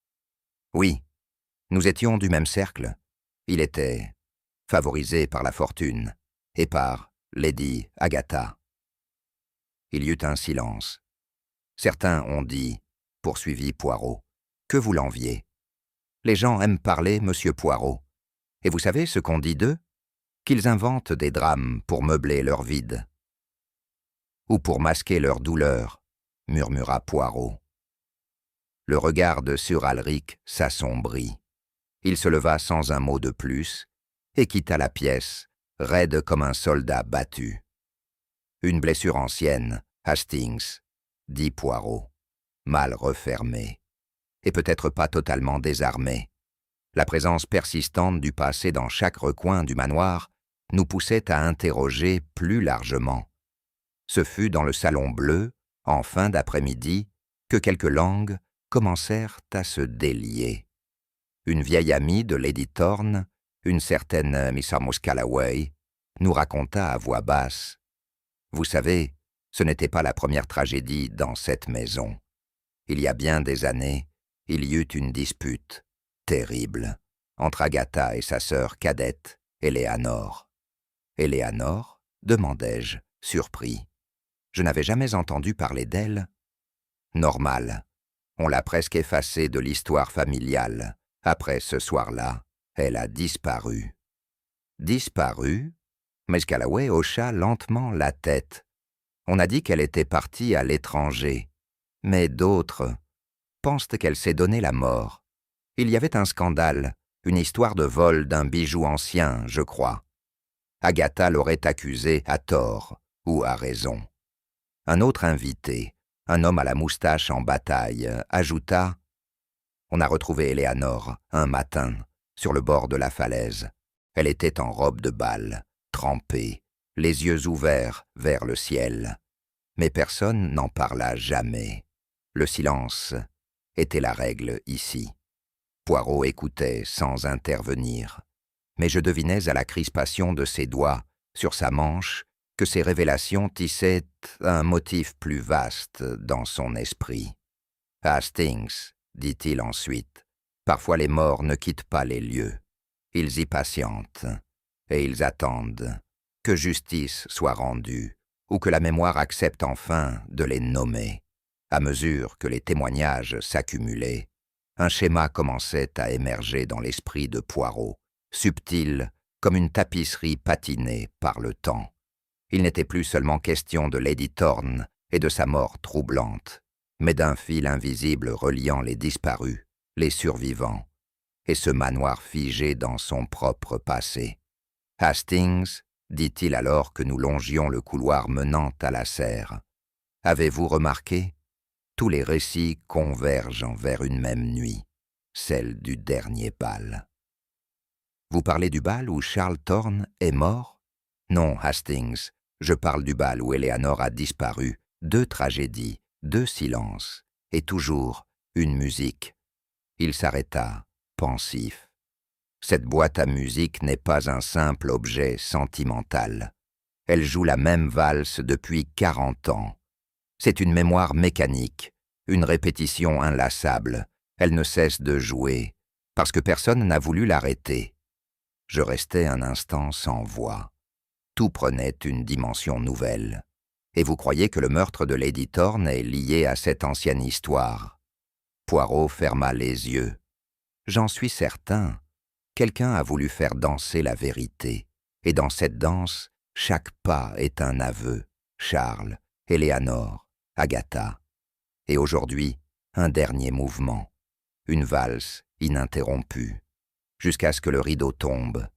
« Oui, nous étions du même cercle. Il était favorisé par la fortune et par Lady Agatha. » Il y eut un silence. « Certains ont dit, poursuivit Poirot, que vous l'enviez. Les gens aiment parler, monsieur Poirot. Et vous savez ce qu'on dit d'eux? Qu'ils inventent des drames pour meubler leur vide. Ou pour masquer leur douleur, murmura Poirot. Le regard de Sir Alric s'assombrit. Il se leva sans un mot de plus et quitta la pièce, raide comme un soldat battu. Une blessure ancienne, Hastings, dit Poirot, mal refermée, et peut-être pas totalement désarmée. La présence persistante du passé dans chaque recoin du manoir nous poussait à interroger plus largement. Ce fut dans le salon bleu, en fin d'après-midi, que quelques langues commencèrent à se délier. Une vieille amie de Lady Thorne, une certaine Miss Amos Calloway, nous raconta à voix basse « Vous savez, ce n'était pas la première tragédie dans cette maison. Il y a bien des années, il y eut une dispute terrible entre Agatha et sa sœur cadette, Éléanore. »« Éléanore » demandai-je, surpris. Je n'avais jamais entendu parler d'elle. Normal. On l'a presque effacée de l'histoire familiale. Après ce soir-là, elle a disparu. Disparu? Miss Calloway hocha lentement la tête. On a dit qu'elle était partie à l'étranger. Mais d'autres pensent qu'elle s'est donné la mort. Il y avait un scandale, une histoire de vol d'un bijou ancien, je crois. Agatha l'aurait accusée à tort ou à raison. Un autre invité, un homme à la moustache en bataille, ajouta « On a retrouvé Éléanore un matin, sur le bord de la falaise. Elle était en robe de bal, trempée, les yeux ouverts vers le ciel. Mais personne n'en parla jamais. Le silence était la règle ici. » Poirot écoutait sans intervenir, mais je devinais à la crispation de ses doigts sur sa manche que ces révélations tissaient un motif plus vaste dans son esprit. « Hastings, dit-il ensuite, parfois les morts ne quittent pas les lieux. Ils y patientent, et ils attendent que justice soit rendue, ou que la mémoire accepte enfin de les nommer. À mesure que les témoignages s'accumulaient, un schéma commençait à émerger dans l'esprit de Poirot, subtil comme une tapisserie patinée par le temps. Il n'était plus seulement question de Lady Thorne et de sa mort troublante, mais d'un fil invisible reliant les disparus, les survivants, et ce manoir figé dans son propre passé. « Hastings, dit-il alors que nous longions le couloir menant à la serre, avez-vous remarqué ? Tous les récits convergent vers une même nuit, celle du dernier bal. » « Vous parlez du bal où Charles Thorne est mort ? » ?»« Non, Hastings, je parle du bal où Éléanore a disparu. 2 tragédies, 2 silences, et toujours une musique. » Il s'arrêta, pensif. « Cette boîte à musique n'est pas un simple objet sentimental. Elle joue la même valse depuis 40 ans. C'est une mémoire mécanique, une répétition inlassable. Elle ne cesse de jouer, parce que personne n'a voulu l'arrêter. » Je restais un instant sans voix. Tout prenait une dimension nouvelle. Et vous croyez que le meurtre de Lady Thorne est lié à cette ancienne histoire? Poirot ferma les yeux. J'en suis certain. Quelqu'un a voulu faire danser la vérité. Et dans cette danse, chaque pas est un aveu. Charles, Éléanore, Agatha. Et aujourd'hui, un dernier mouvement. Une valse ininterrompue. Jusqu'à ce que le rideau tombe.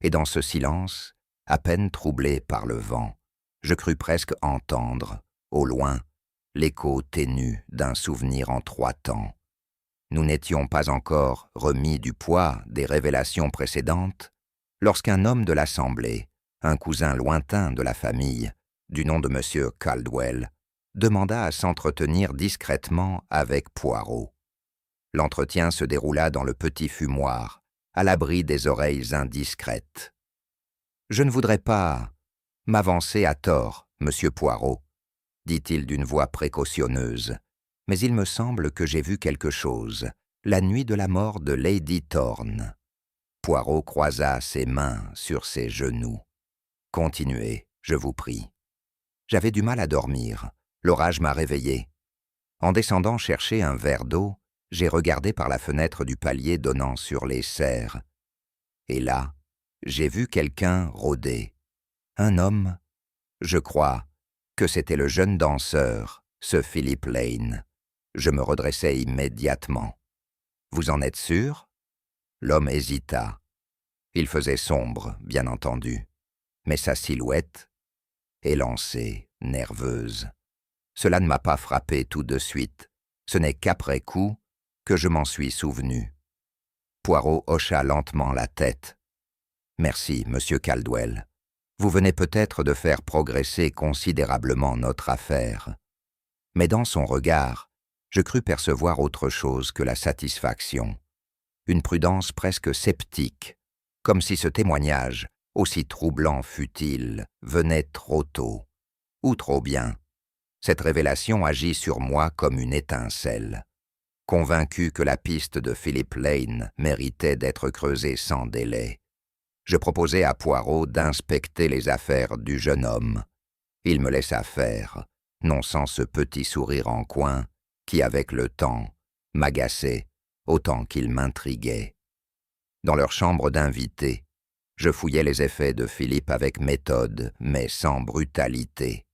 Et dans ce silence, à peine troublé par le vent, je crus presque entendre, au loin, l'écho ténu d'un souvenir en 3 temps. Nous n'étions pas encore remis du poids des révélations précédentes, lorsqu'un homme de l'Assemblée, un cousin lointain de la famille, du nom de M. Caldwell, demanda à s'entretenir discrètement avec Poirot. L'entretien se déroula dans le petit fumoir, à l'abri des oreilles indiscrètes. « Je ne voudrais pas m'avancer à tort, monsieur Poirot, dit-il d'une voix précautionneuse, mais il me semble que j'ai vu quelque chose, la nuit de la mort de Lady Thorne. » Poirot croisa ses mains sur ses genoux. « Continuez, je vous prie. » J'avais du mal à dormir, l'orage m'a réveillé. En descendant chercher un verre d'eau, j'ai regardé par la fenêtre du palier donnant sur les serres. Et là, j'ai vu quelqu'un rôder. Un homme. Je crois que c'était le jeune danseur, ce Philip Lane. Je me redressai immédiatement. « Vous en êtes sûr ?» L'homme hésita. Il faisait sombre, bien entendu, mais sa silhouette, élancée, nerveuse. Cela ne m'a pas frappé tout de suite. Ce n'est qu'après coup que je m'en suis souvenu. Poirot hocha lentement la tête. « Merci, monsieur Caldwell. Vous venez peut-être de faire progresser considérablement notre affaire. » Mais dans son regard, je crus percevoir autre chose que la satisfaction. Une prudence presque sceptique, comme si ce témoignage, aussi troublant fût-il, venait trop tôt, ou trop bien. Cette révélation agit sur moi comme une étincelle. Convaincu que la piste de Philip Lane méritait d'être creusée sans délai, je proposai à Poirot d'inspecter les affaires du jeune homme. Il me laissa faire, non sans ce petit sourire en coin qui, avec le temps, m'agaçait autant qu'il m'intriguait. Dans leur chambre d'invité, je fouillais les effets de Philippe avec méthode, mais sans brutalité.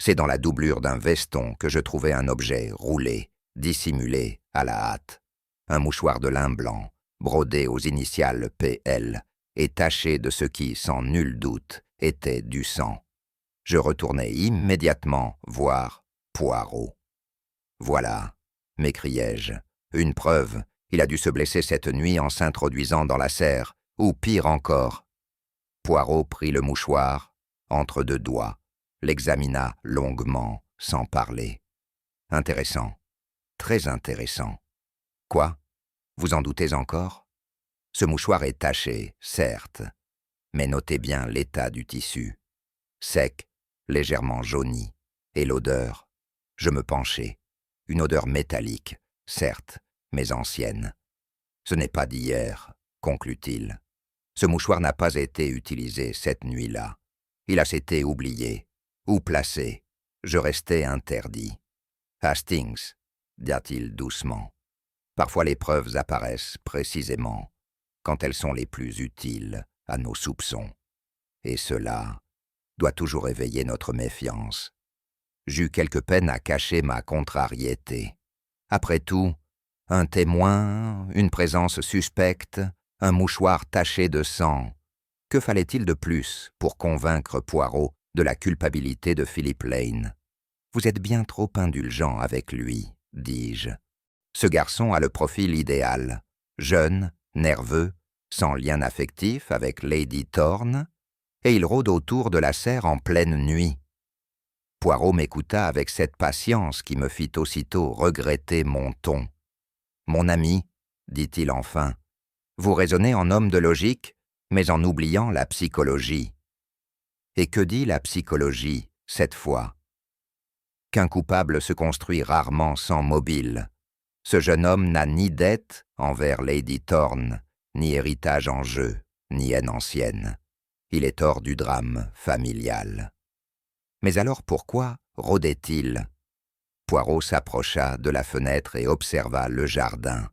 C'est dans la doublure d'un veston que je trouvai un objet roulé, dissimulé, à la hâte. Un mouchoir de lin blanc, brodé aux initiales PL, et taché de ce qui, sans nul doute, était du sang. Je retournai immédiatement voir Poirot. « Voilà, m'écriai-je, une preuve. Il a dû se blesser cette nuit en s'introduisant dans la serre, ou pire encore. » Poirot prit le mouchoir entre deux doigts, l'examina longuement, sans parler. « Intéressant, très intéressant. Quoi? Vous en doutez encore? Ce mouchoir est taché, certes, mais notez bien l'état du tissu. Sec, légèrement jauni, et l'odeur. Je me penchai. Une odeur métallique, certes, mais ancienne. Ce n'est pas d'hier, conclut-il. Ce mouchoir n'a pas été utilisé cette nuit-là. Il a été oublié, ou placé. Je restais interdit. Hastings, dit-il doucement. Parfois les preuves apparaissent précisément quand elles sont les plus utiles à nos soupçons. Et cela doit toujours éveiller notre méfiance. J'eus quelque peine à cacher ma contrariété. Après tout, un témoin, une présence suspecte, un mouchoir taché de sang. Que fallait-il de plus pour convaincre Poirot de la culpabilité de Philip Lane? « Vous êtes bien trop indulgent avec lui, dis-je. Ce garçon a le profil idéal, jeune, nerveux, sans lien affectif avec Lady Thorne, et il rôde autour de la serre en pleine nuit. » Poirot m'écouta avec cette patience qui me fit aussitôt regretter mon ton. « Mon ami, dit-il enfin, vous raisonnez en homme de logique, mais en oubliant la psychologie. » Et que dit la psychologie, cette fois? Qu'un coupable se construit rarement sans mobile. Ce jeune homme n'a ni dette envers Lady Thorne, ni héritage en jeu, ni haine ancienne. Il est hors du drame familial. Mais alors pourquoi rôdait-il? Poirot s'approcha de la fenêtre et observa le jardin.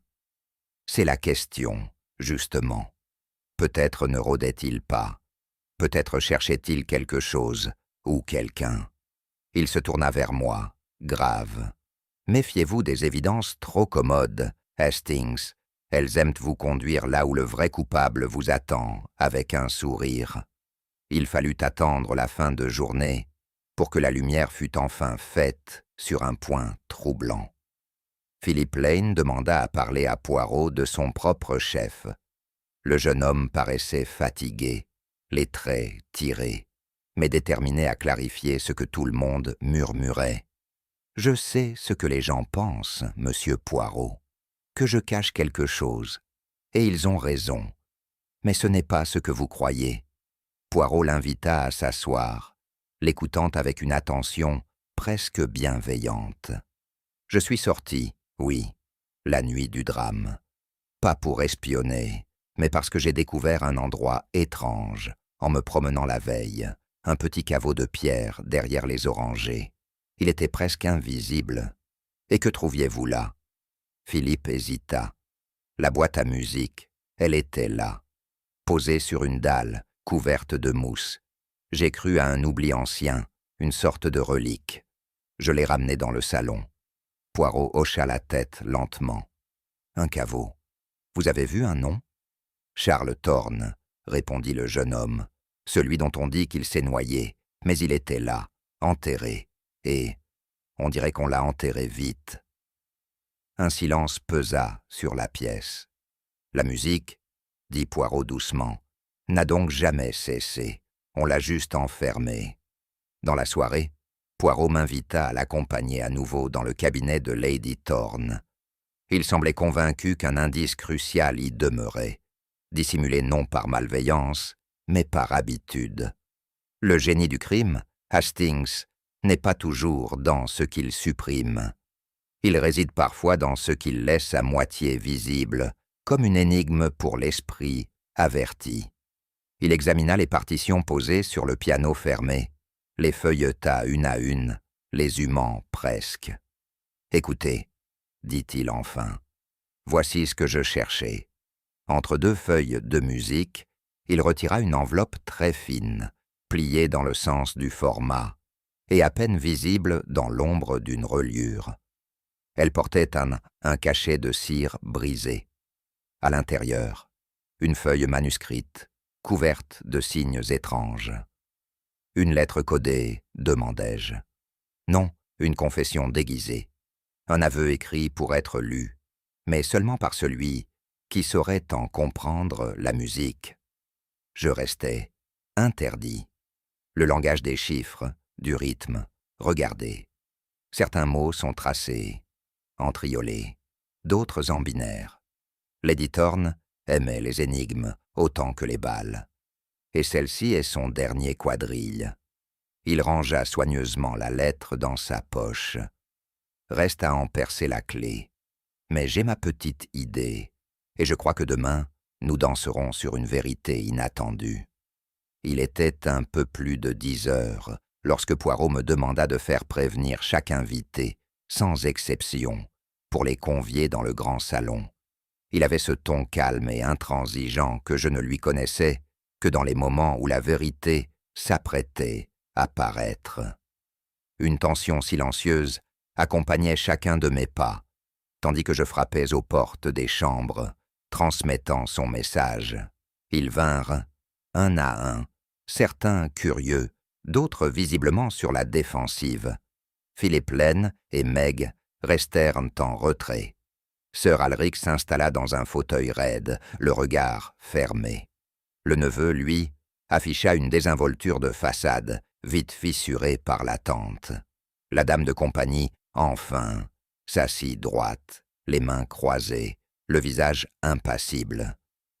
C'est la question, justement. Peut-être ne rôdait-il pas. Peut-être cherchait-il quelque chose ou quelqu'un. Il se tourna vers moi, grave. « Méfiez-vous des évidences trop commodes, Hastings. Elles aiment vous conduire là où le vrai coupable vous attend, avec un sourire. » Il fallut attendre la fin de journée pour que la lumière fût enfin faite sur un point troublant. Philip Lane demanda à parler à Poirot de son propre chef. Le jeune homme paraissait fatigué, les traits tirés, mais déterminé à clarifier ce que tout le monde murmurait. « Je sais ce que les gens pensent, monsieur Poirot, que je cache quelque chose, et ils ont raison. Mais ce n'est pas ce que vous croyez. Poirot l'invita à s'asseoir, l'écoutant avec une attention presque bienveillante. Je suis sorti, oui, la nuit du drame. Pas pour espionner, mais parce que j'ai découvert un endroit étrange en me promenant la veille, un petit caveau de pierre derrière les orangers. Il était presque invisible. Et que trouviez-vous là? Philippe hésita. La boîte à musique, elle était là, posée sur une dalle, couverte de mousse. J'ai cru à un oubli ancien, une sorte de relique. Je l'ai ramenée dans le salon. Poirot hocha la tête lentement. Un caveau. Vous avez vu un nom? Charles Thorne, répondit le jeune homme, celui dont on dit qu'il s'est noyé, mais il était là, enterré, et on dirait qu'on l'a enterré vite. Un silence pesa sur la pièce. La musique, dit Poirot doucement, n'a donc jamais cessé, on l'a juste enfermée. Dans la soirée, Poirot m'invita à l'accompagner à nouveau dans le cabinet de Lady Thorne. Il semblait convaincu qu'un indice crucial y demeurait, dissimulé non par malveillance, mais par habitude. Le génie du crime, Hastings, n'est pas toujours dans ce qu'il supprime. Il réside parfois dans ce qu'il laisse à moitié visible, comme une énigme pour l'esprit averti. Il examina les partitions posées sur le piano fermé, les feuilleta une à une, les humant presque. « Écoutez, dit-il enfin, voici ce que je cherchais. » Entre deux feuilles de musique, il retira une enveloppe très fine, pliée dans le sens du format, et à peine visible dans l'ombre d'une reliure. Elle portait un cachet de cire brisé. À l'intérieur, une feuille manuscrite, couverte de signes étranges. « Une lettre codée, demandai-je. Non, une confession déguisée. Un aveu écrit pour être lu, mais seulement par celui qui saurait en comprendre la musique. Je restais interdit. Le langage des chiffres, du rythme, regardez. Certains mots sont tracés, entriolés, d'autres en binaire. Lady Thorne aimait les énigmes autant que les balles. Et celle-ci est son dernier quadrille. Il rangea soigneusement la lettre dans sa poche. Reste à en percer la clé. Mais j'ai ma petite idée, et je crois que demain, nous danserons sur une vérité inattendue. Il était un peu plus de 10 heures lorsque Poirot me demanda de faire prévenir chaque invité, sans exception, pour les convier dans le grand salon. Il avait ce ton calme et intransigeant que je ne lui connaissais que dans les moments où la vérité s'apprêtait à paraître. Une tension silencieuse accompagnait chacun de mes pas, tandis que je frappais aux portes des chambres, transmettant son message. Ils vinrent, un à un, certains curieux, d'autres visiblement sur la défensive. Philippe Laine et Meg restèrent en retrait. Sir Alric s'installa dans un fauteuil raide, le regard fermé. Le neveu, lui, afficha une désinvolture de façade, vite fissurée par l'attente. La dame de compagnie, enfin, s'assit droite, les mains croisées, le visage impassible.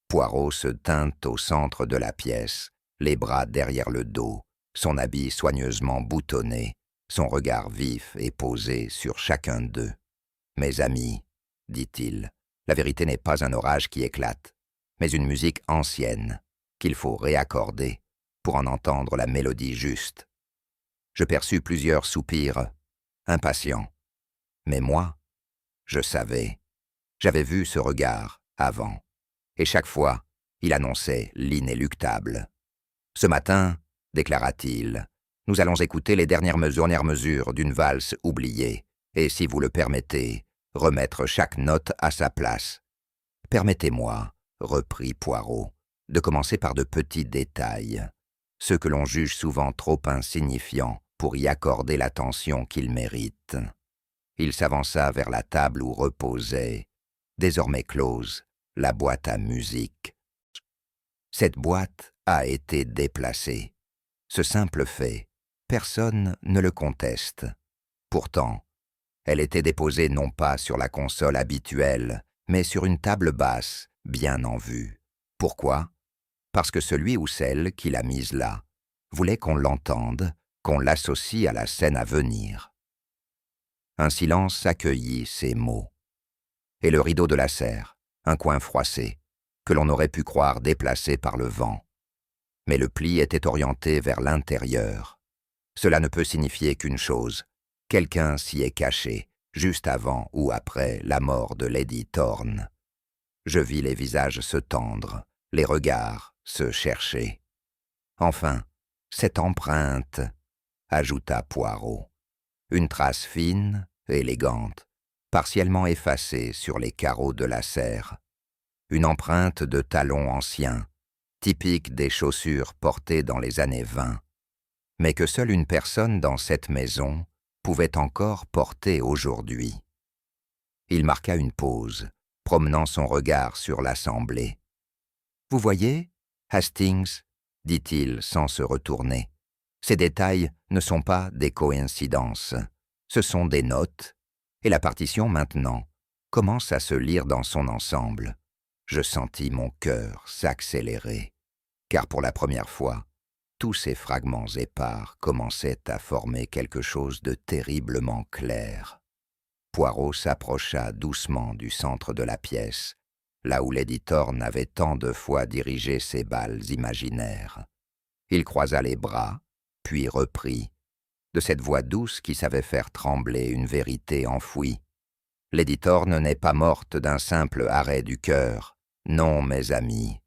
Poirot se tint au centre de la pièce, les bras derrière le dos, son habit soigneusement boutonné, son regard vif et posé sur chacun d'eux. « Mes amis, dit-il, la vérité n'est pas un orage qui éclate, mais une musique ancienne, qu'il faut réaccorder pour en entendre la mélodie juste. » Je perçus plusieurs soupirs, impatients. Mais moi, je savais. J'avais vu ce regard avant, et chaque fois, il annonçait l'inéluctable. « Ce matin, déclara-t-il, nous allons écouter les dernières mesures d'une valse oubliée, et si vous le permettez, remettre chaque note à sa place. »« Permettez-moi, reprit Poirot, de commencer par de petits détails, ceux que l'on juge souvent trop insignifiants pour y accorder l'attention qu'ils méritent. » Il s'avança vers la table où reposait, désormais close, la boîte à musique. Cette boîte a été déplacée. Ce simple fait, personne ne le conteste. Pourtant, elle était déposée non pas sur la console habituelle, mais sur une table basse, bien en vue. Pourquoi? parce que celui ou celle qui l'a mise là voulait qu'on l'entende, qu'on l'associe à la scène à venir. Un silence accueillit ces mots. Et le rideau de la serre, un coin froissé, que l'on aurait pu croire déplacé par le vent. Mais le pli était orienté vers l'intérieur. Cela ne peut signifier qu'une chose, quelqu'un s'y est caché, juste avant ou après la mort de Lady Thorne. Je vis les visages se tendre, les regards se chercher. Enfin, cette empreinte, ajouta Poirot, une trace fine, élégante, partiellement effacée sur les carreaux de la serre. Une empreinte de talons anciens, typique des chaussures portées dans les années 20, mais que seule une personne dans cette maison pouvait encore porter aujourd'hui. Il marqua une pause, promenant son regard sur l'assemblée. « Vous voyez, Hastings, dit-il sans se retourner, ces détails ne sont pas des coïncidences, ce sont des notes, et la partition maintenant commence à se lire dans son ensemble. » Je sentis mon cœur s'accélérer, car pour la première fois, tous ces fragments épars commençaient à former quelque chose de terriblement clair. Poirot s'approcha doucement du centre de la pièce, là où Lady Thorne avait tant de fois dirigé ses balles imaginaires. Il croisa les bras, puis reprit, de cette voix douce qui savait faire trembler une vérité enfouie. Lady Thorne n'est pas morte d'un simple arrêt du cœur. Non, mes amis,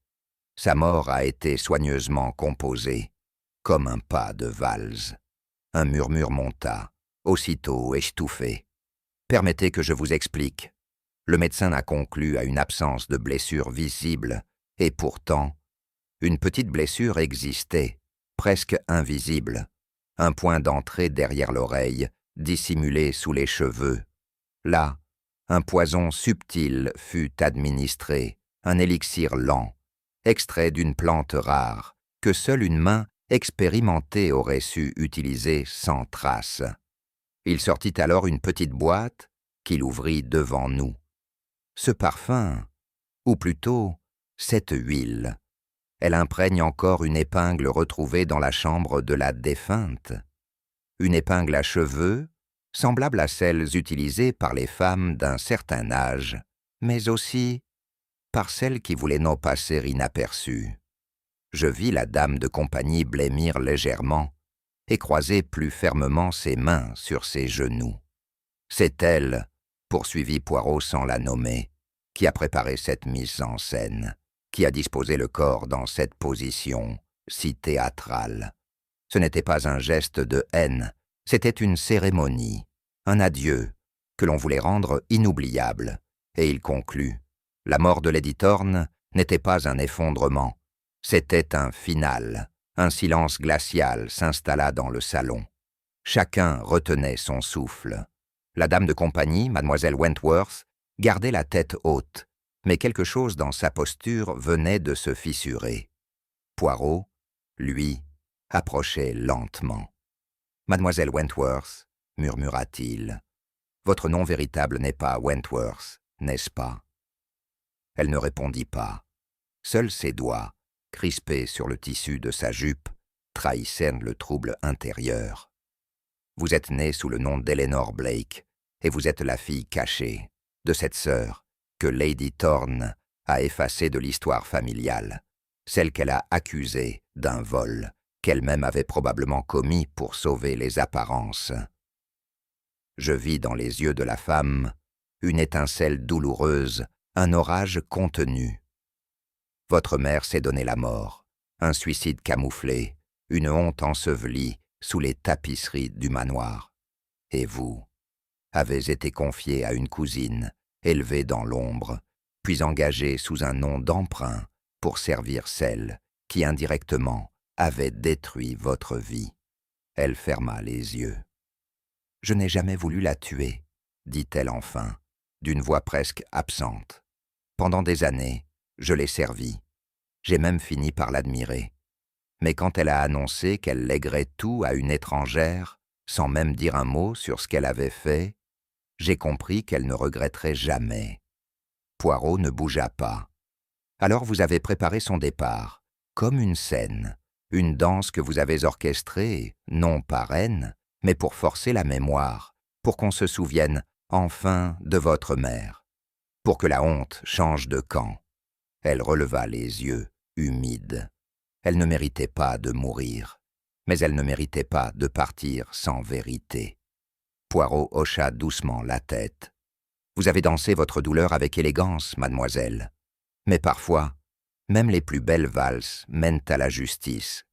sa mort a été soigneusement composée, comme un pas de valse. Un murmure monta, aussitôt étouffé. Permettez que je vous explique. Le médecin a conclu à une absence de blessure visible, et pourtant, une petite blessure existait, presque invisible, un point d'entrée derrière l'oreille, dissimulé sous les cheveux. Là, un poison subtil fut administré, un élixir lent, extrait d'une plante rare, que seule une main expérimentée aurait su utiliser sans trace. Il sortit alors une petite boîte qu'il ouvrit devant nous. Ce parfum, ou plutôt cette huile, elle imprègne encore une épingle retrouvée dans la chambre de la défunte. Une épingle à cheveux, semblable à celles utilisées par les femmes d'un certain âge, mais aussi par celles qui voulaient non passer inaperçues. Je vis la dame de compagnie blêmir légèrement et croiser plus fermement ses mains sur ses genoux. C'est elle, poursuivit Poirot sans la nommer, qui a préparé cette mise en scène, qui a disposé le corps dans cette position si théâtrale. Ce n'était pas un geste de haine, c'était une cérémonie, un adieu, que l'on voulait rendre inoubliable, et il conclut. La mort de Lady Thorne n'était pas un effondrement, c'était un final. Un silence glacial s'installa dans le salon. Chacun retenait son souffle. La dame de compagnie, mademoiselle Wentworth, gardait la tête haute, mais quelque chose dans sa posture venait de se fissurer. Poirot, lui, approchait lentement. « Mademoiselle Wentworth, murmura-t-il, votre nom véritable n'est pas Wentworth, n'est-ce pas ?» Elle ne répondit pas. Seuls ses doigts, crispés sur le tissu de sa jupe, trahissaient le trouble intérieur. « Vous êtes née sous le nom d'Eleanor Blake, et vous êtes la fille cachée de cette sœur que Lady Thorne a effacée de l'histoire familiale, celle qu'elle a accusée d'un vol qu'elle-même avait probablement commis pour sauver les apparences. » Je vis dans les yeux de la femme une étincelle douloureuse, un orage contenu. Votre mère s'est donné la mort, un suicide camouflé, une honte ensevelie sous les tapisseries du manoir. Et vous avez été confiée à une cousine, élevée dans l'ombre, puis engagée sous un nom d'emprunt pour servir celle qui indirectement avait détruit votre vie. Elle ferma les yeux. « Je n'ai jamais voulu la tuer, » dit-elle enfin, d'une voix presque absente. « Pendant des années, je l'ai servie. J'ai même fini par l'admirer. Mais quand elle a annoncé qu'elle lèguerait tout à une étrangère, sans même dire un mot sur ce qu'elle avait fait, j'ai compris qu'elle ne regretterait jamais. » Poirot ne bougea pas. « Alors vous avez préparé son départ, comme une scène, une danse que vous avez orchestrée, non par haine, mais pour forcer la mémoire, pour qu'on se souvienne enfin de votre mère, pour que la honte change de camp. Elle releva les yeux, humides. Elle ne méritait pas de mourir, mais elle ne méritait pas de partir sans vérité. Poirot hocha doucement la tête. « Vous avez dansé votre douleur avec élégance, mademoiselle. Mais parfois, même les plus belles valses mènent à la justice.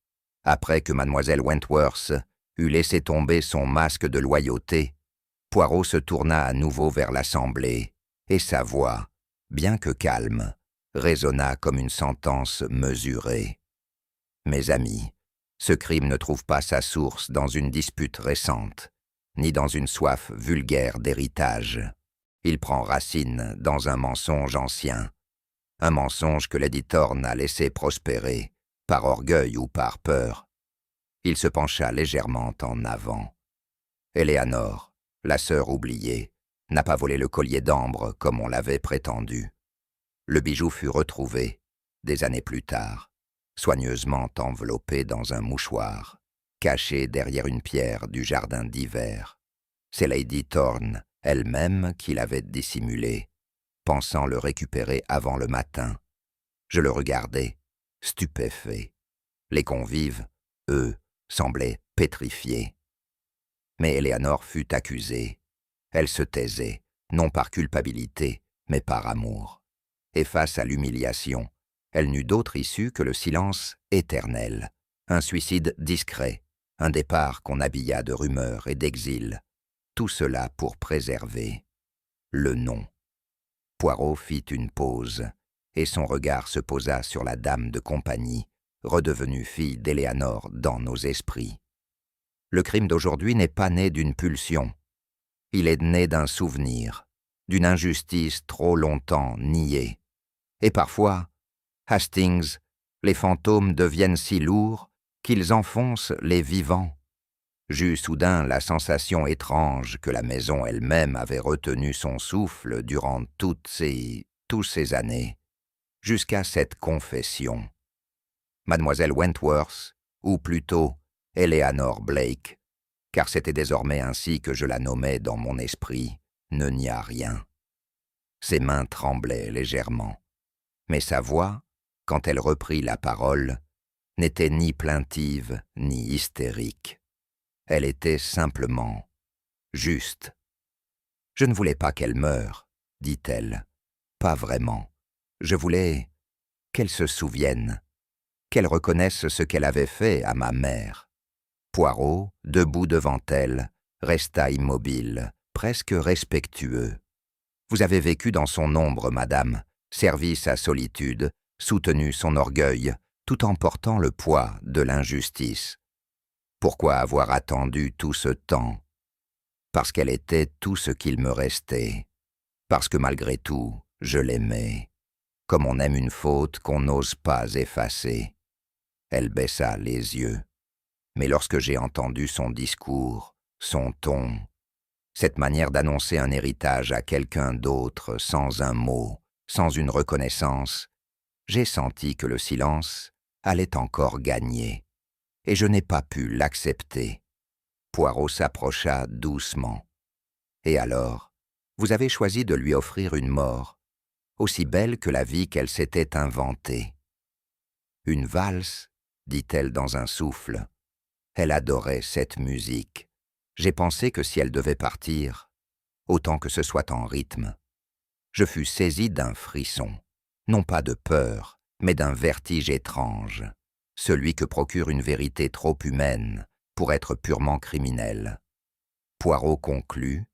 Après que mademoiselle Wentworth eut laissé tomber son masque de loyauté, Poirot se tourna à nouveau vers l'assemblée, et sa voix, bien que calme, résonna comme une sentence mesurée. « Mes amis, ce crime ne trouve pas sa source dans une dispute récente, ni dans une soif vulgaire d'héritage. Il prend racine dans un mensonge ancien, un mensonge que Lady Thorne a laissé prospérer, par orgueil ou par peur. » Il se pencha légèrement en avant. « Éléanore, la sœur oubliée, n'a pas volé le collier d'ambre comme on l'avait prétendu. Le bijou fut retrouvé, des années plus tard, soigneusement enveloppé dans un mouchoir, caché derrière une pierre du jardin d'hiver. C'est Lady Thorne elle-même qui l'avait dissimulé, pensant le récupérer avant le matin. Je le regardais, stupéfait. Les convives, eux, semblaient pétrifiés. Mais Éléanore fut accusée. Elle se taisait, non par culpabilité, mais par amour. Et face à l'humiliation, elle n'eut d'autre issue que le silence éternel, un suicide discret, un départ qu'on habilla de rumeurs et d'exil, tout cela pour préserver le nom. Poirot fit une pause, et son regard se posa sur la dame de compagnie, redevenue fille d'Éléanore dans nos esprits. Le crime d'aujourd'hui n'est pas né d'une pulsion. Il est né d'un souvenir, d'une injustice trop longtemps niée. Et parfois, Hastings, les fantômes deviennent si lourds qu'ils enfoncent les vivants. J'eus soudain la sensation étrange que la maison elle-même avait retenu son souffle durant toutes ces années, jusqu'à cette confession. Mademoiselle Wentworth, ou plutôt Éléanore Blake, car c'était désormais ainsi que je la nommais dans mon esprit, ne nia rien. Ses mains tremblaient légèrement, mais sa voix, quand elle reprit la parole, n'était ni plaintive ni hystérique. Elle était simplement juste. « Je ne voulais pas qu'elle meure, dit-elle. Pas vraiment. Je voulais qu'elle se souvienne, qu'elle reconnaisse ce qu'elle avait fait à ma mère. » Poirot, debout devant elle, resta immobile, presque respectueux. « Vous avez vécu dans son ombre, madame, servi sa solitude, soutenu son orgueil, tout en portant le poids de l'injustice. Pourquoi avoir attendu tout ce temps? Parce qu'elle était tout ce qu'il me restait. Parce que malgré tout, je l'aimais, comme on aime une faute qu'on n'ose pas effacer. » Elle baissa les yeux. Mais lorsque j'ai entendu son discours, son ton, cette manière d'annoncer un héritage à quelqu'un d'autre sans un mot, sans une reconnaissance, j'ai senti que le silence allait encore gagner. Et je n'ai pas pu l'accepter. Poirot s'approcha doucement. « Et alors, vous avez choisi de lui offrir une mort, aussi belle que la vie qu'elle s'était inventée. »« Une valse, dit-elle dans un souffle. Elle adorait cette musique. J'ai pensé que si elle devait partir, autant que ce soit en rythme. Je fus saisi d'un frisson, non pas de peur, mais d'un vertige étrange, celui que procure une vérité trop humaine pour être purement criminelle. » Poirot conclut,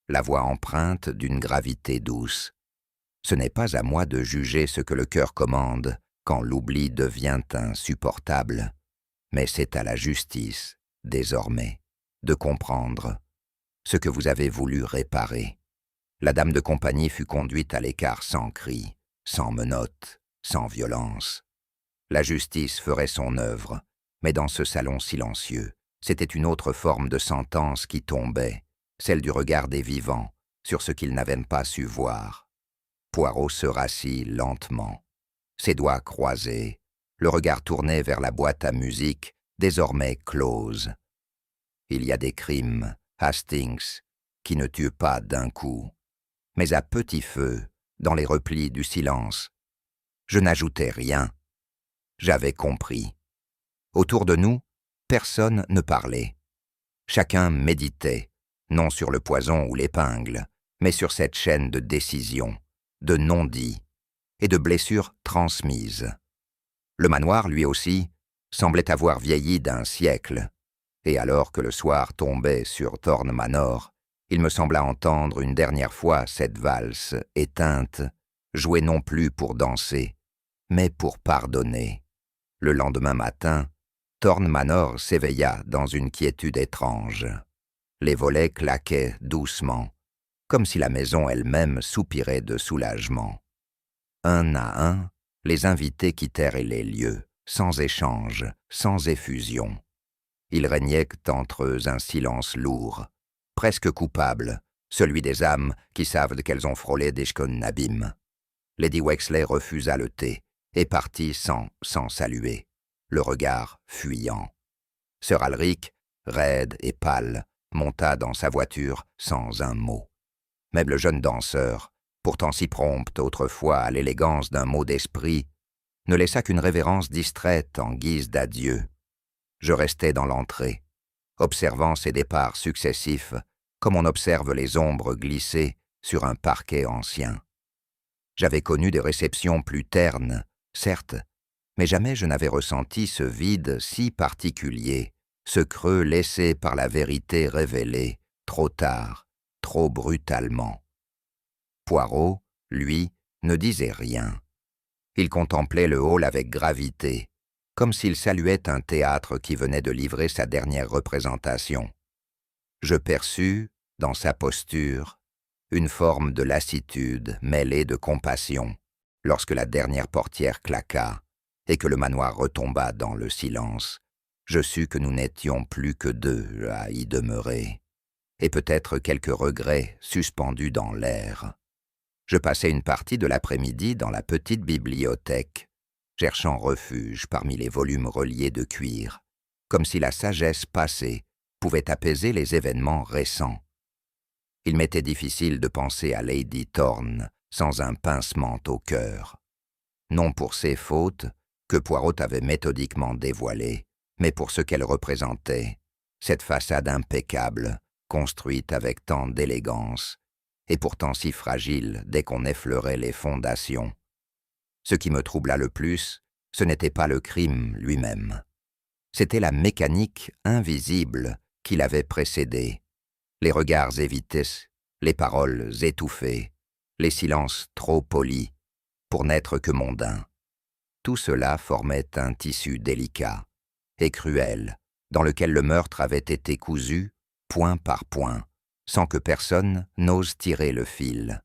la voix empreinte d'une gravité douce. « Ce n'est pas à moi de juger ce que le cœur commande quand l'oubli devient insupportable, mais c'est à la justice, désormais, de comprendre ce que vous avez voulu réparer. » La dame de compagnie fut conduite à l'écart sans cri, sans menottes, sans violence. La justice ferait son œuvre, mais dans ce salon silencieux, c'était une autre forme de sentence qui tombait, celle du regard des vivants sur ce qu'ils n'avaient pas su voir. Poirot se rassit lentement, ses doigts croisés, le regard tourné vers la boîte à musique, désormais close. Il y a des crimes, Hastings, qui ne tuent pas d'un coup, mais à petit feu, dans les replis du silence. Je n'ajoutais rien. J'avais compris. Autour de nous, personne ne parlait. Chacun méditait, non sur le poison ou l'épingle, mais sur cette chaîne de décisions, de non-dits et de blessures transmises. Le manoir, lui aussi, semblait avoir vieilli d'un siècle, et alors que le soir tombait sur Thorn Manor, il me sembla entendre une dernière fois cette valse éteinte, jouée non plus pour danser, mais pour pardonner. Le lendemain matin, Thorn Manor s'éveilla dans une quiétude étrange. Les volets claquaient doucement, comme si la maison elle-même soupirait de soulagement. Un à un, les invités quittèrent les lieux, sans échange, sans effusion. Il régnait entre eux un silence lourd, presque coupable, celui des âmes qui savent qu'elles ont frôlé d'Eshkon Nabim. Lady Wexley refusa le thé et partit sans saluer, le regard fuyant. Sir Alric, raide et pâle, monta dans sa voiture sans un mot. Même le jeune danseur, pourtant si prompt autrefois à l'élégance d'un mot d'esprit, ne laissa qu'une révérence distraite en guise d'adieu. Je restai dans l'entrée, observant ces départs successifs, comme on observe les ombres glisser sur un parquet ancien. J'avais connu des réceptions plus ternes, certes, mais jamais je n'avais ressenti ce vide si particulier, ce creux laissé par la vérité révélée, trop tard, trop brutalement. Poirot, lui, ne disait rien. Il contemplait le hall avec gravité, comme s'il saluait un théâtre qui venait de livrer sa dernière représentation. Je perçus, dans sa posture, une forme de lassitude mêlée de compassion, lorsque la dernière portière claqua et que le manoir retomba dans le silence. Je sus que nous n'étions plus que deux à y demeurer, et peut-être quelques regrets suspendus dans l'air. Je passai une partie de l'après-midi dans la petite bibliothèque, cherchant refuge parmi les volumes reliés de cuir, comme si la sagesse passée pouvait apaiser les événements récents. Il m'était difficile de penser à Lady Thorne sans un pincement au cœur. Non pour ses fautes, que Poirot avait méthodiquement dévoilées, mais pour ce qu'elle représentait, cette façade impeccable, construite avec tant d'élégance, et pourtant si fragile dès qu'on effleurait les fondations. Ce qui me troubla le plus, ce n'était pas le crime lui-même. C'était la mécanique invisible qui l'avait précédé. Les regards évités, les paroles étouffées, les silences trop polis, pour n'être que mondains. Tout cela formait un tissu délicat et cruel, dans lequel le meurtre avait été cousu, point par point, sans que personne n'ose tirer le fil.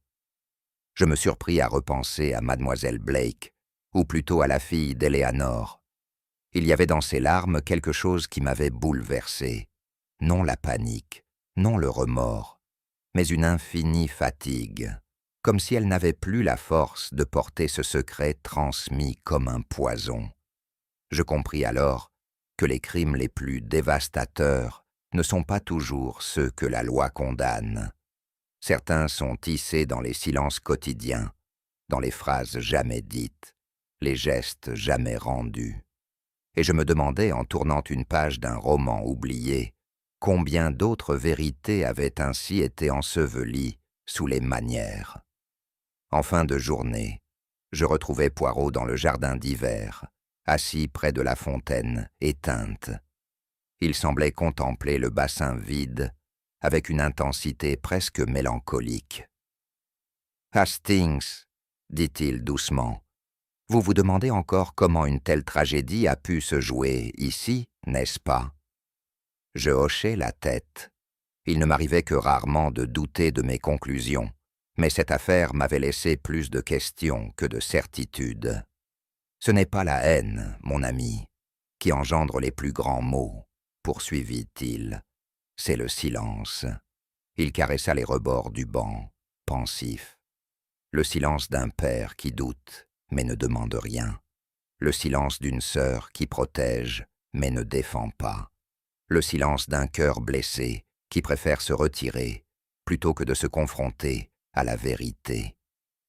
Je me surpris à repenser à mademoiselle Blake, ou plutôt à la fille d'Eleanor. Il y avait dans ses larmes quelque chose qui m'avait bouleversé. Non la panique, non le remords, mais une infinie fatigue, comme si elle n'avait plus la force de porter ce secret transmis comme un poison. Je compris alors que les crimes les plus dévastateurs ne sont pas toujours ceux que la loi condamne. Certains sont tissés dans les silences quotidiens, dans les phrases jamais dites, les gestes jamais rendus. Et je me demandais, en tournant une page d'un roman oublié, combien d'autres vérités avaient ainsi été ensevelies sous les manières. En fin de journée, je retrouvai Poirot dans le jardin d'hiver, assis près de la fontaine, éteinte. Il semblait contempler le bassin vide avec une intensité presque mélancolique. « Hastings, dit-il doucement, vous vous demandez encore comment une telle tragédie a pu se jouer ici, n'est-ce pas ?» Je hochai la tête. Il ne m'arrivait que rarement de douter de mes conclusions, mais cette affaire m'avait laissé plus de questions que de certitudes. Ce n'est pas la haine, mon ami, qui engendre les plus grands maux, poursuivit-il. C'est le silence. Il caressa les rebords du banc, pensif. Le silence d'un père qui doute, mais ne demande rien. le silence d'une sœur qui protège mais ne défend pas, le silence d'un cœur blessé qui préfère se retirer plutôt que de se confronter à la vérité,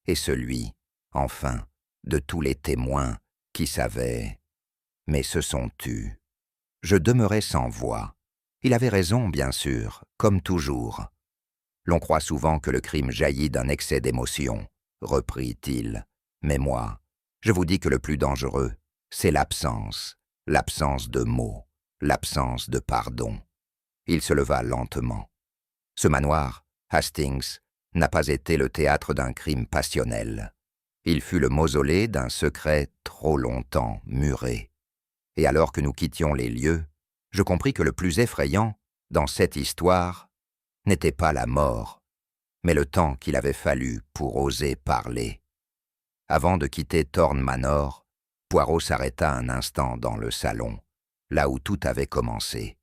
et celui, enfin, de tous les témoins qui savaient, mais se sont tus. Je demeurai sans voix. Il avait raison, bien sûr, comme toujours. L'on croit souvent que le crime jaillit d'un excès d'émotion, reprit-il. Mais moi, je vous dis que le plus dangereux, c'est l'absence de mots, l'absence de pardon. Il se leva lentement. Ce manoir, Hastings, n'a pas été le théâtre d'un crime passionnel. Il fut le mausolée d'un secret trop longtemps muré. Et alors que nous quittions les lieux, je compris que le plus effrayant, dans cette histoire, n'était pas la mort, mais le temps qu'il avait fallu pour oser parler. Avant de quitter Thorn Manor, Poirot s'arrêta un instant dans le salon, là où tout avait commencé.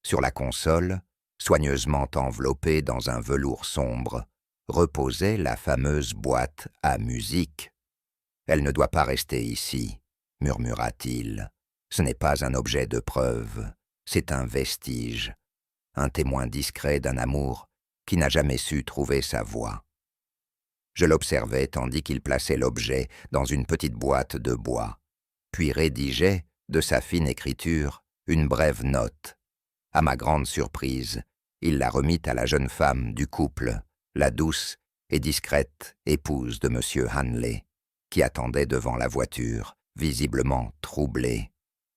Sur la console, soigneusement enveloppée dans un velours sombre, reposait la fameuse boîte à musique. « Elle ne doit pas rester ici, » murmura-t-il. « Ce n'est pas un objet de preuve, c'est un vestige, un témoin discret d'un amour qui n'a jamais su trouver sa voie. » Je l'observais tandis qu'il plaçait l'objet dans une petite boîte de bois, puis rédigeait, de sa fine écriture, une brève note. À ma grande surprise, il la remit à la jeune femme du couple, la douce et discrète épouse de M. Hanley, qui attendait devant la voiture, visiblement troublée.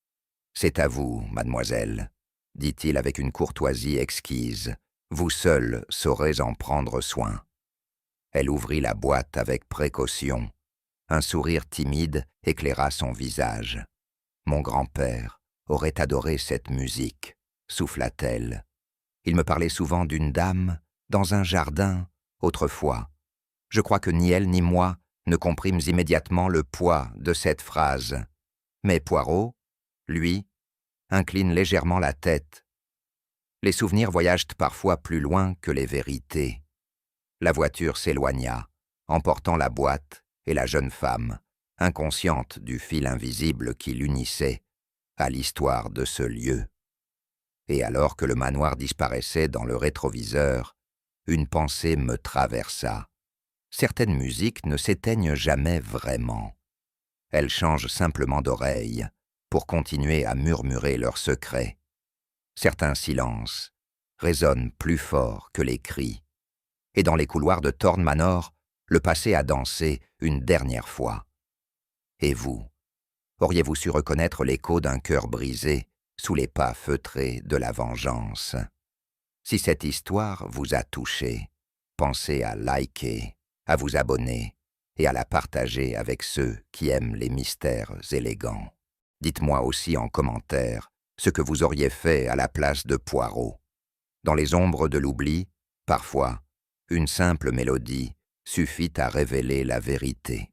« C'est à vous, mademoiselle, » dit-il avec une courtoisie exquise. « Vous seule saurez en prendre soin. » Elle ouvrit la boîte avec précaution. Un sourire timide éclaira son visage. « Mon grand-père aurait adoré cette musique, » souffla-t-elle. « Il me parlait souvent d'une dame, dans un jardin, autrefois. Je crois que ni elle ni moi ne comprîmes immédiatement le poids de cette phrase. Mais Poirot, lui, incline légèrement la tête. Les souvenirs voyagent parfois plus loin que les vérités. » La voiture s'éloigna, emportant la boîte et la jeune femme, inconsciente du fil invisible qui l'unissait à l'histoire de ce lieu. Et alors que le manoir disparaissait dans le rétroviseur, une pensée me traversa. Certaines musiques ne s'éteignent jamais vraiment. Elles changent simplement d'oreille pour continuer à murmurer leurs secrets. Certains silences résonnent plus fort que les cris. Et dans les couloirs de Thorn Manor, le passé a dansé une dernière fois. Et vous, auriez-vous su reconnaître l'écho d'un cœur brisé sous les pas feutrés de la vengeance? Si cette histoire vous a touché, pensez à liker, à vous abonner et à la partager avec ceux qui aiment les mystères élégants. Dites-moi aussi en commentaire ce que vous auriez fait à la place de Poirot. Dans les ombres de l'oubli, parfois, une simple mélodie suffit à révéler la vérité.